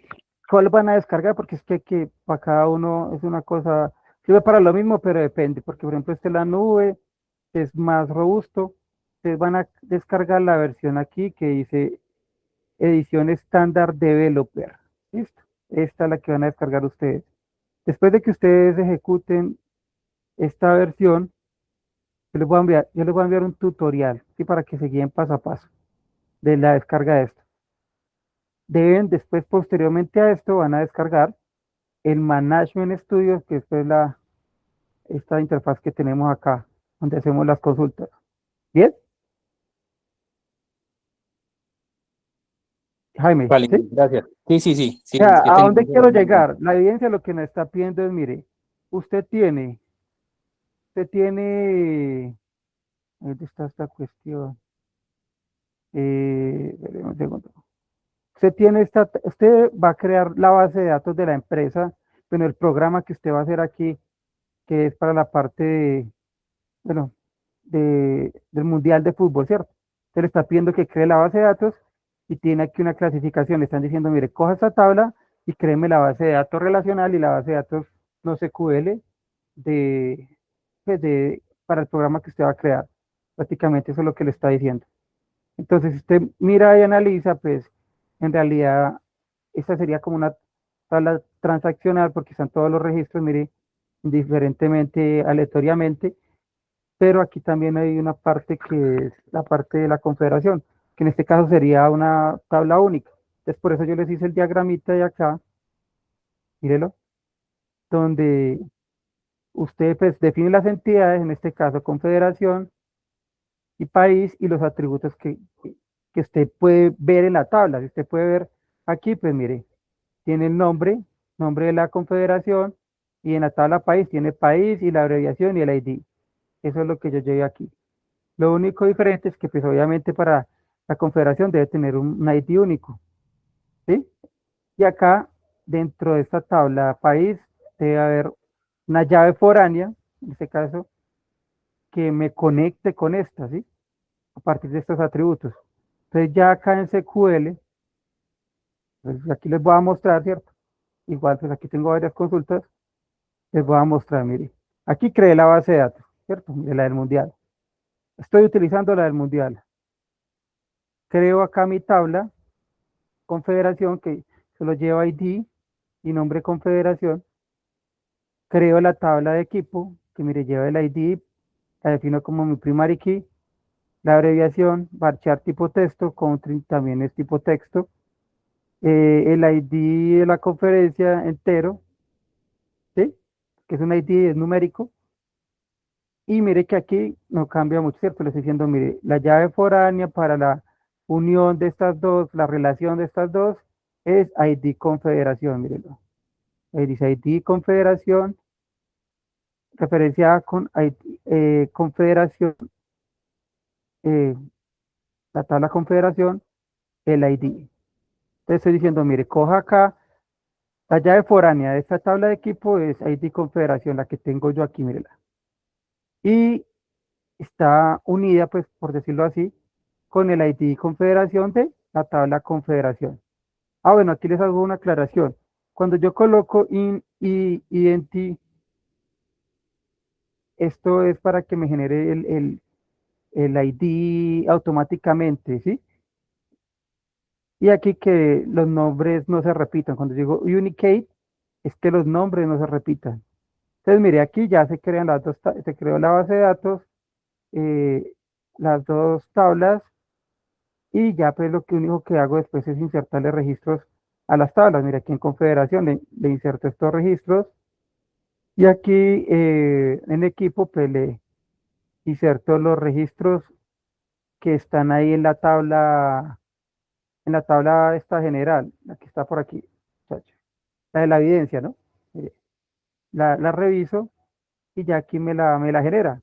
Speaker 1: ¿cuál van a descargar? Porque es que para cada uno es una cosa, sirve para lo mismo, pero depende, porque por ejemplo este la nube es más robusto. Ustedes van a descargar la versión aquí que dice edición estándar developer. ¿Listo? Esta es la que van a descargar ustedes. Después de que ustedes ejecuten esta versión, yo les voy a enviar un tutorial, ¿sí? Para que se guíen paso a paso de la descarga de esto. Deben después, posteriormente a esto, van a descargar el Management Studio, que es pues, esta interfaz que tenemos acá, donde hacemos las consultas. ¿Bien? Jaime,
Speaker 2: Vale,
Speaker 1: ¿sí?
Speaker 2: gracias. Sí, sí, sí, sí,
Speaker 1: Ya,
Speaker 2: es que
Speaker 1: ¿a
Speaker 2: tenemos
Speaker 1: dónde quiero
Speaker 2: dudas.
Speaker 1: llegar? La evidencia lo que nos está pidiendo es, mire, usted tiene, ¿dónde está esta cuestión? Espere un segundo. Usted va a crear la base de datos de la empresa, bueno, el programa que usted va a hacer aquí, que es para la parte bueno, del Mundial de Fútbol, ¿cierto? Se le está pidiendo que cree la base de datos y tiene aquí una clasificación. Le están diciendo, mire, coja esta tabla y créeme la base de datos relacional y la base de datos no SQL de, pues para el programa que usted va a crear. Prácticamente eso es lo que le está diciendo. Entonces, si usted mira y analiza, pues en realidad esta sería como una tabla transaccional porque están todos los registros, mire, indiferentemente, aleatoriamente, pero aquí también hay una parte que es la parte de la confederación, que en este caso sería una tabla única. Entonces, por eso yo les hice el diagramita de acá, mírelo, donde usted pues, define las entidades, en este caso confederación y país, y los atributos que usted puede ver en la tabla. Si usted puede ver aquí, pues mire, tiene el nombre de la confederación, y en la tabla país tiene país y la abreviación y el ID. Eso es lo que yo llevé aquí. Lo único diferente es que, pues obviamente para la confederación debe tener un ID único, ¿sí? Y acá, dentro de esta tabla país, debe haber una llave foránea, en este caso, que me conecte con esta, ¿sí? A partir de estos atributos. Entonces ya acá en SQL, pues aquí les voy a mostrar, ¿cierto? Igual, pues aquí tengo varias consultas, les voy a mostrar, mire. Aquí creé la base de datos, ¿cierto? Mire, la del mundial. Estoy utilizando la del mundial. Creo acá mi tabla confederación que solo lleva ID y nombre confederación. Creo la tabla de equipo que mire lleva el ID, la defino como mi primary key, la abreviación, varchar tipo texto, country también es tipo texto, el ID de la conferencia entero, ¿sí? Que es un ID, es numérico, y mire que aquí no cambia mucho, ¿cierto? Le estoy diciendo, mire, la llave foránea para la unión de estas dos, la relación de estas dos, es ID confederación, mírelo. Ahí dice ID confederación, referenciada con ID, confederación, eh, la tabla confederación, el ID. Entonces estoy diciendo, mire, coja acá, la llave foránea de esta tabla de equipo es ID confederación, la que tengo yo aquí, mírela. Y está unida, pues, por decirlo así, con el ID confederación de la tabla confederación. Ah, bueno, aquí les hago una aclaración. Cuando yo coloco identi, esto es para que me genere el ID automáticamente, ¿sí? Y aquí que los nombres no se repitan. Cuando digo Unicate, es que los nombres no se repitan. Entonces, mire, aquí ya se crean se creó la base de datos, eh, las dos tablas, y ya pues lo que único que hago después es insertarle registros a las tablas. Mira, aquí en confederación le inserto estos registros, y aquí en equipo pues le inserto los registros que están ahí en la tabla esta general, la que está por aquí, muchacho, la de la evidencia, ¿no? Mire, la reviso y ya aquí me la genera.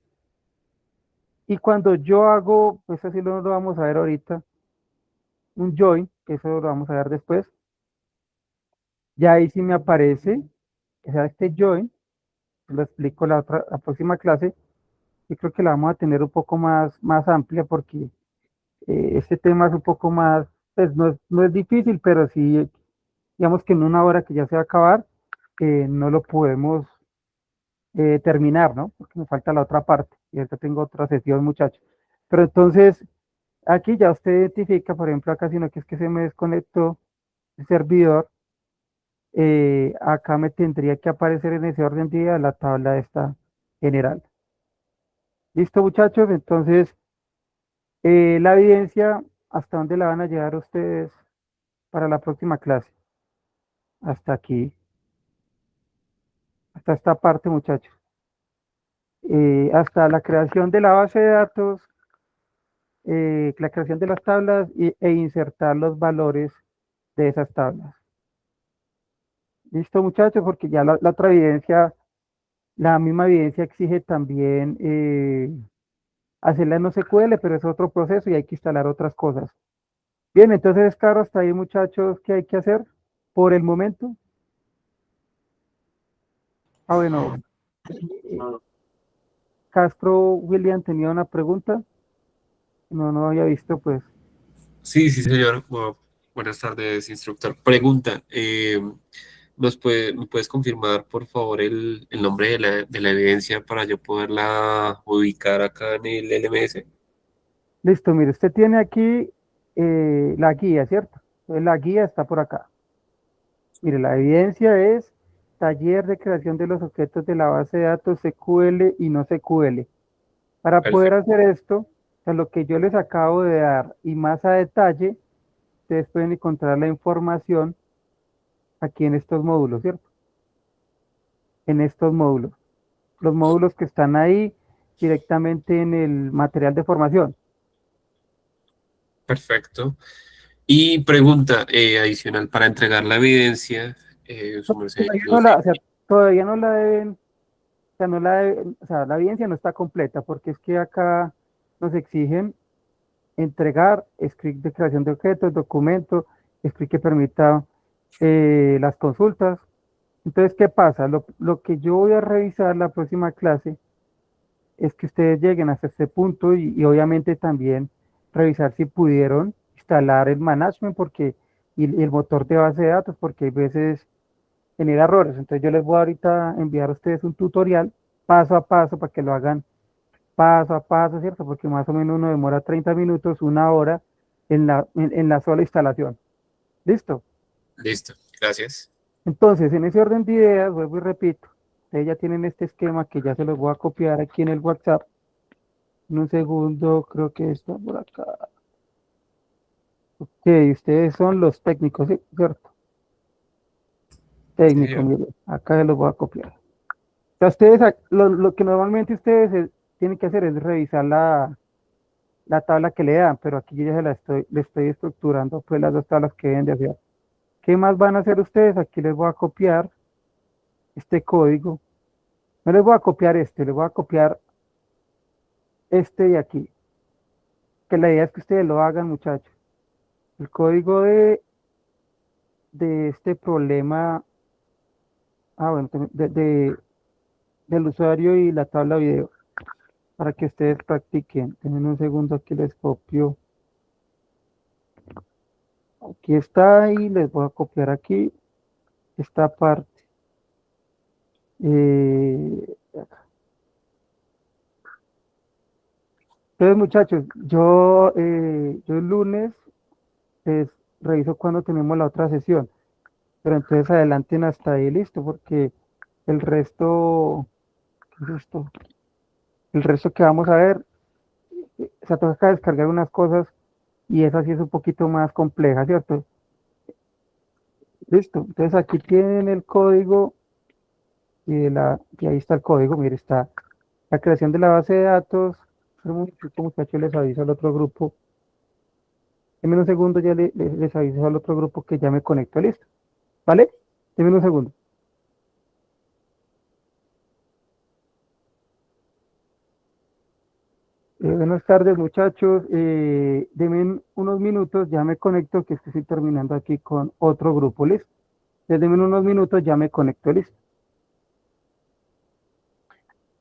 Speaker 1: Y cuando yo hago, pues así lo vamos a ver ahorita, un join, que eso lo vamos a ver después, ya ahí sí me aparece, o sea, este join, lo explico la próxima clase, y creo que la vamos a tener un poco más amplia porque este tema es un poco más, pues no es difícil, pero sí, digamos que en una hora que ya se va a acabar, no lo podemos terminar, ¿no? Porque me falta la otra parte y ahorita tengo otra sesión, muchachos. Pero entonces, aquí ya usted identifica, por ejemplo, acá, sino que es que se me desconectó el servidor, acá me tendría que aparecer en ese orden de idea la tabla esta general. ¿Listo, muchachos? Entonces, la evidencia, ¿hasta dónde la van a llevar ustedes para la próxima clase? Hasta aquí, hasta esta parte, muchachos. Hasta la creación de la base de datos, la creación de las tablas e insertar los valores de esas tablas. ¿Listo, muchachos? Porque ya la otra evidencia, la misma evidencia exige también hacerla en SQL, pero es otro proceso y hay que instalar otras cosas. Bien, entonces, claro, hasta ahí, muchachos, ¿qué hay que hacer por el momento? Ah, bueno, eh, Castro William tenía una pregunta. No había visto, pues.
Speaker 5: Sí, sí, señor. Buenas tardes, instructor. Pregunta, ¿me puedes confirmar, por favor, el nombre de la evidencia para yo poderla ubicar acá en el LMS?
Speaker 1: Listo, mire, usted tiene aquí la guía, ¿cierto? Entonces, la guía está por acá. Mire, la evidencia es taller de creación de los objetos de la base de datos SQL y no SQL. Para poder
Speaker 5: Perfecto,
Speaker 1: hacer esto, o sea, lo que yo les acabo de dar y más a detalle, ustedes pueden encontrar la información aquí en estos módulos, ¿cierto? En estos módulos. Los módulos que están ahí directamente en el material de formación.
Speaker 5: perfecto. Y pregunta adicional, para entregar la evidencia, su merced
Speaker 1: Todavía no
Speaker 5: nos
Speaker 1: la,
Speaker 5: dice.
Speaker 1: o sea, todavía no la deben, o sea, no la deben, o sea, la evidencia no está completa porque es que acá nos exigen entregar script de creación de objetos, documento, script que permita las consultas. Entonces, ¿qué pasa? Lo que yo voy a revisar la próxima clase es que ustedes lleguen hasta este punto y obviamente también revisar si pudieron instalar el management porque, y el motor de base de datos, porque hay veces genera errores. Entonces yo les voy a ahorita enviar a ustedes un tutorial paso a paso para que lo hagan paso a paso, ¿cierto? Porque más o menos uno demora 30 minutos, una hora en la sola instalación. ¿Listo?
Speaker 5: Listo, gracias.
Speaker 1: Entonces, en ese orden de ideas, vuelvo y repito, ustedes ya tienen este esquema que ya se los voy a copiar aquí en el WhatsApp. En un segundo, creo que está por acá. Ok, ustedes son los técnicos, ¿sí? ¿Cierto?
Speaker 5: Sí,
Speaker 1: Técnico,
Speaker 5: señor.
Speaker 1: mire, acá se los voy a copiar. O sea, ustedes, lo que normalmente ustedes tienen que hacer es revisar la tabla que le dan, pero aquí yo ya le estoy estructurando pues las dos tablas que deben de hacer. ¿Qué más van a hacer ustedes? Aquí les voy a copiar este código. No les voy a copiar este, les voy a copiar este de aquí. Que la idea es que ustedes lo hagan, muchachos. El código de este problema, bueno, del usuario y la tabla video, para que ustedes practiquen. Denme un segundo, aquí les copio. Aquí está y les voy a copiar aquí esta parte. Eh, entonces, muchachos, yo el lunes pues, reviso cuando tenemos la otra sesión, pero entonces adelanten hasta ahí, listo, porque el resto, ¿qué es esto? El resto que vamos a ver, se toca descargar unas cosas y esa sí es un poquito más compleja, ¿cierto? Listo, entonces aquí tienen el código y ahí está el código, mire, está la creación de la base de datos. Un momentito, muchachos, les aviso al otro grupo. En un segundo ya les aviso al otro grupo que ya me conecto, listo, ¿vale? Denme un segundo. Buenas tardes, muchachos. Denme unos minutos, ya me conecto, que es que estoy terminando aquí con otro grupo, listo. Denme unos minutos, ya me conecto, listo.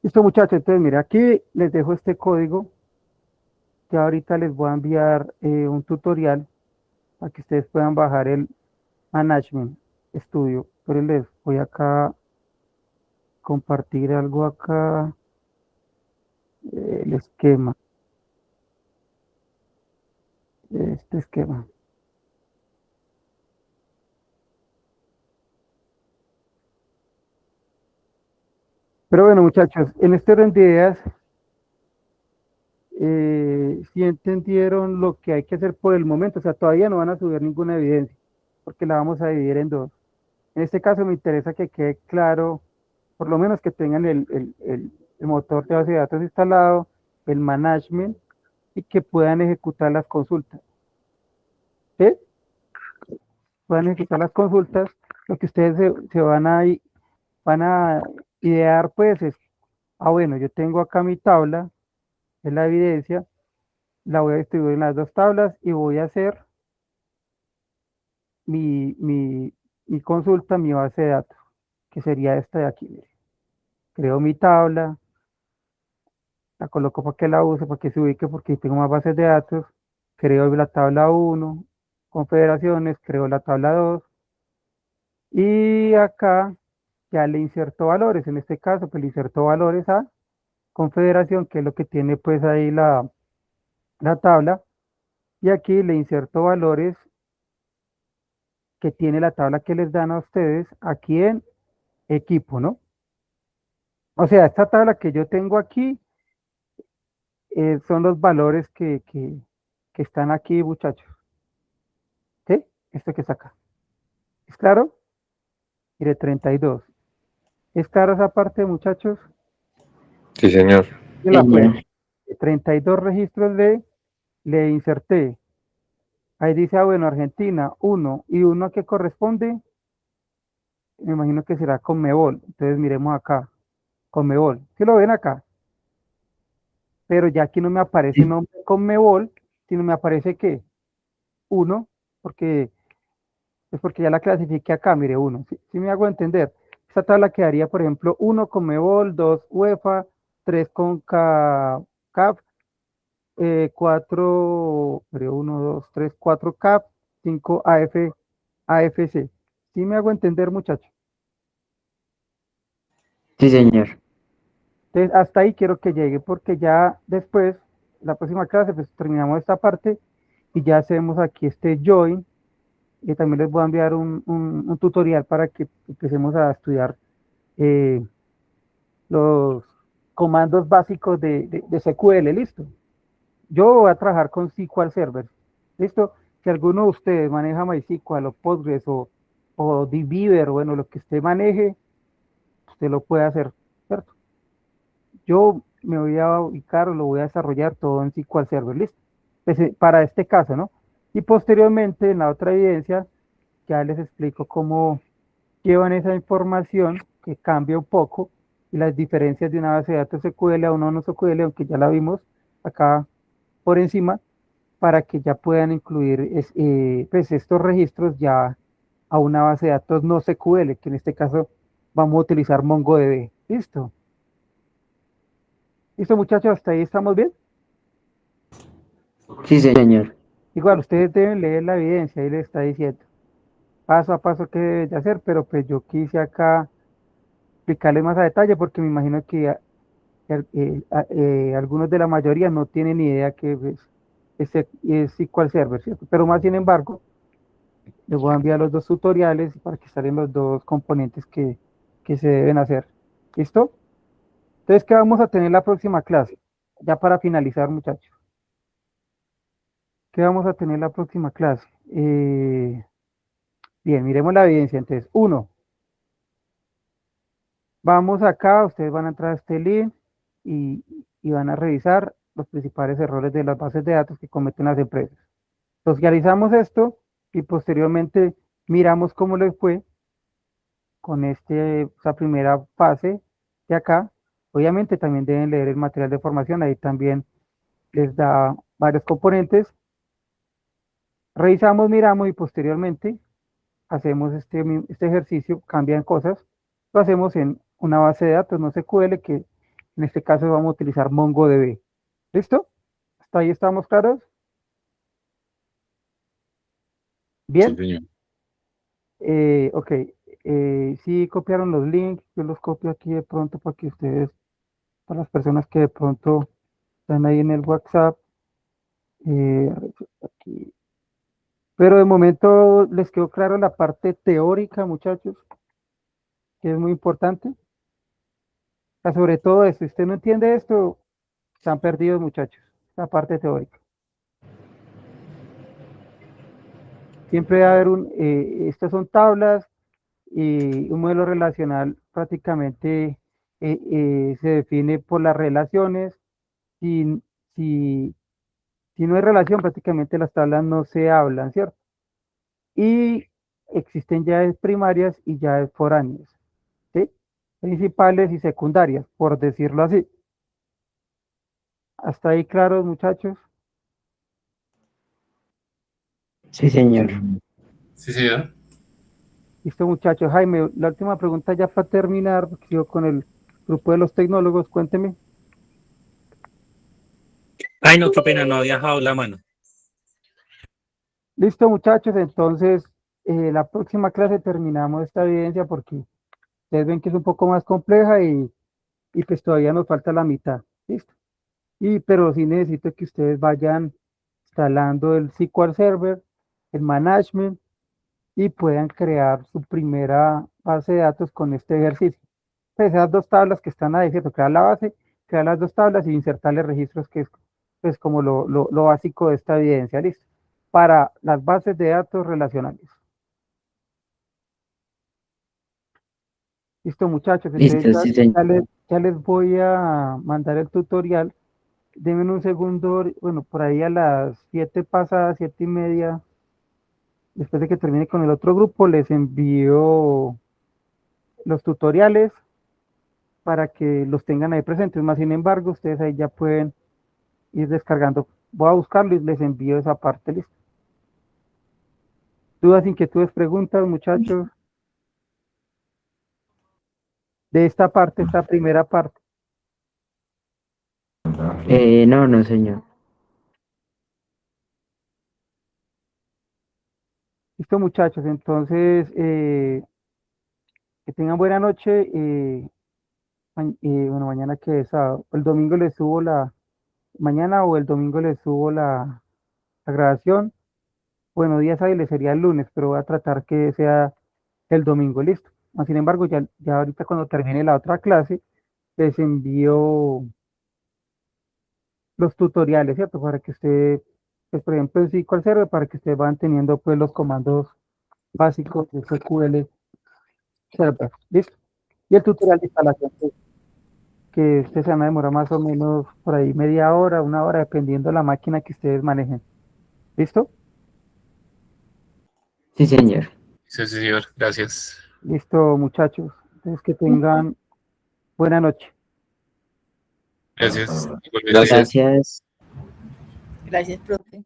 Speaker 1: Listo, muchachos, entonces, mire, aquí les dejo este código, que ahorita les voy a enviar un tutorial para que ustedes puedan bajar el Management Studio. Pero les voy acá a compartir algo acá, el esquema, este esquema. Pero bueno, muchachos, en este orden de ideas, si entendieron lo que hay que hacer por el momento, o sea, todavía no van a subir ninguna evidencia, porque la vamos a dividir en dos. En este caso me interesa que quede claro, por lo menos que tengan el motor de base de datos instalado, el management, y que puedan ejecutar las consultas. ¿Sí? Puedan ejecutar las consultas. Lo que ustedes se van a idear, pues, es, bueno, yo tengo acá mi tabla, es la evidencia, la voy a distribuir en las dos tablas y voy a hacer mi, mi, mi consulta, mi base de datos, que sería esta de aquí. Mire. Creo mi tabla, la coloco para que la use, para que se ubique, porque tengo más bases de datos. Creo la tabla 1, confederaciones, creo la tabla 2, y acá ya le inserto valores. En este caso, pues le inserto valores a confederación, que es lo que tiene pues ahí la tabla, y aquí le inserto valores que tiene la tabla que les dan a ustedes aquí en equipo, ¿no? O sea, esta tabla que yo tengo aquí son los valores que están aquí, muchachos. ¿Sí? Esto que está acá. ¿Es claro? Mire, 32. ¿Es claro esa parte, muchachos?
Speaker 5: Sí, señor.
Speaker 1: Y
Speaker 3: Sí,
Speaker 1: la pues,
Speaker 3: señor.
Speaker 1: 32 registros le inserté. Ahí dice, bueno, Argentina, 1. ¿Y 1 a qué corresponde? Me imagino que será Conmebol. Entonces miremos acá. Conmebol. ¿Sí lo ven acá? Pero ya aquí no me aparece nombre Conmebol, sino me aparece ¿qué? 1, porque es porque ya la clasifique acá, mire, 1. Si me hago entender. Esta tabla quedaría, por ejemplo, 1 Conmebol, 2 UEFA, 3 CONCACAF, 4, 1, 2, 3, 4 CAP, 5 AFC. ¿Sí me hago entender, muchachos?
Speaker 3: Sí, señor.
Speaker 1: Entonces, hasta ahí quiero que llegue, porque ya después, la próxima clase, pues terminamos esta parte y ya hacemos aquí este join. Y también les voy a enviar un tutorial para que empecemos a estudiar eh, los comandos básicos de SQL, listo. Yo voy a trabajar con SQL Server, listo. Si alguno de ustedes maneja MySQL o Postgres o DBeaver, bueno, lo que usted maneje, usted lo puede hacer, ¿cierto? Yo me voy a ubicar o lo voy a desarrollar todo en SQL Server, listo. Para este caso, ¿no? Y posteriormente, en la otra evidencia, ya les explico cómo llevan esa información que cambia un poco y las diferencias de una base de datos SQL a una no SQL, aunque ya la vimos acá por encima, para que ya puedan incluir pues estos registros ya a una base de datos no SQL, que en este caso vamos a utilizar MongoDB. ¿Listo? ¿Listo, muchachos? ¿Hasta ahí estamos bien?
Speaker 3: Sí, señor.
Speaker 1: Igual, ustedes deben leer la evidencia, ahí les está diciendo paso a paso qué deben de hacer, pero pues yo quise acá explicarles más a detalle porque me imagino que algunos de la mayoría no tienen ni idea que es SQL Server, ¿cierto? Pero más sin embargo, les voy a enviar los dos tutoriales para que salen los dos componentes que se deben hacer. ¿Listo? Entonces, ¿qué vamos a tener la próxima clase? Ya para finalizar, muchachos. ¿Qué vamos a tener la próxima clase? Bien, miremos la evidencia. Entonces, uno, vamos acá, ustedes van a entrar a este link y, y van a revisar los principales errores de las bases de datos que cometen las empresas. Socializamos esto y posteriormente miramos cómo les fue con esta primera fase de acá. Obviamente también deben leer el material de formación, ahí también les da varios componentes. Revisamos, miramos y posteriormente hacemos este ejercicio, cambian cosas, lo hacemos en una base de datos, no SQL, que en este caso vamos a utilizar MongoDB. ¿Listo? ¿Hasta ahí estamos claros?
Speaker 5: Sí,
Speaker 1: Bien.
Speaker 5: señor.
Speaker 1: Ok. Sí copiaron los links, yo los copio aquí de pronto para que ustedes, para las personas que de pronto están ahí en el WhatsApp, eh, aquí. Pero de momento les quedó claro la parte teórica, muchachos, que es muy importante. sea, sobre todo esto, si usted no entiende esto, están perdidos, muchachos, la parte teórica. Siempre va a haber estas son tablas y un modelo relacional prácticamente se define por las relaciones. Si, si, si no hay relación, prácticamente las tablas no se hablan, ¿cierto? Y existen llaves primarias y llaves foráneas, ¿sí? Principales y secundarias, por decirlo así. ¿Hasta ahí claros, muchachos?
Speaker 3: Sí, señor.
Speaker 5: Sí, señor.
Speaker 1: Listo, muchachos. Jaime, la última pregunta ya para terminar, porque sigo con el grupo de los tecnólogos, cuénteme.
Speaker 2: Ay, no, qué pena, no había dejado la mano.
Speaker 1: Listo, muchachos, entonces la próxima clase terminamos esta evidencia porque ustedes ven que es un poco más compleja y pues todavía nos falta la mitad. Listo. Pero sí necesito que ustedes vayan instalando el SQL Server, el management y puedan crear su primera base de datos con este ejercicio. Pues esas dos tablas que están ahí, ¿cierto? Crear la base, crear las dos tablas y insertarle registros, que es pues como lo básico de esta evidencia, ¿listo? Para las bases de datos relacionales. Listo, muchachos, entonces
Speaker 3: Listo, sí, señor.
Speaker 1: ya les voy a mandar el tutorial. Denme un segundo, bueno, por ahí a las 7 pasadas, 7:30, después de que termine con el otro grupo, les envío los tutoriales para que los tengan ahí presentes. Más sin embargo, ustedes ahí ya pueden ir descargando. Voy a buscarlo y les envío esa parte. ¿Listo? ¿Dudas, inquietudes, preguntas, muchachos? De esta parte, esta primera parte.
Speaker 3: No, no, señor.
Speaker 1: Listo, muchachos. Entonces, que tengan buena noche. Bueno, mañana que es sábado. El domingo les subo mañana o el domingo les subo la grabación. Bueno, días hábiles sería el lunes, pero voy a tratar que sea el domingo, listo. Sin embargo, ya ahorita cuando termine la otra clase, les envío los tutoriales, ¿cierto? Para que usted, pues, por ejemplo, en SQL Server, para que ustedes van teniendo pues los comandos básicos de SQL Server, ¿listo? Y el tutorial de instalación, pues, que ustedes se van a demorar más o menos por ahí media hora, una hora, dependiendo de la máquina que ustedes manejen. ¿Listo?
Speaker 3: Sí, señor.
Speaker 5: Sí, señor. Gracias.
Speaker 1: Listo, muchachos. Entonces, que tengan buena noche.
Speaker 5: Gracias. Igualmente.
Speaker 3: Gracias.
Speaker 4: Gracias, profe.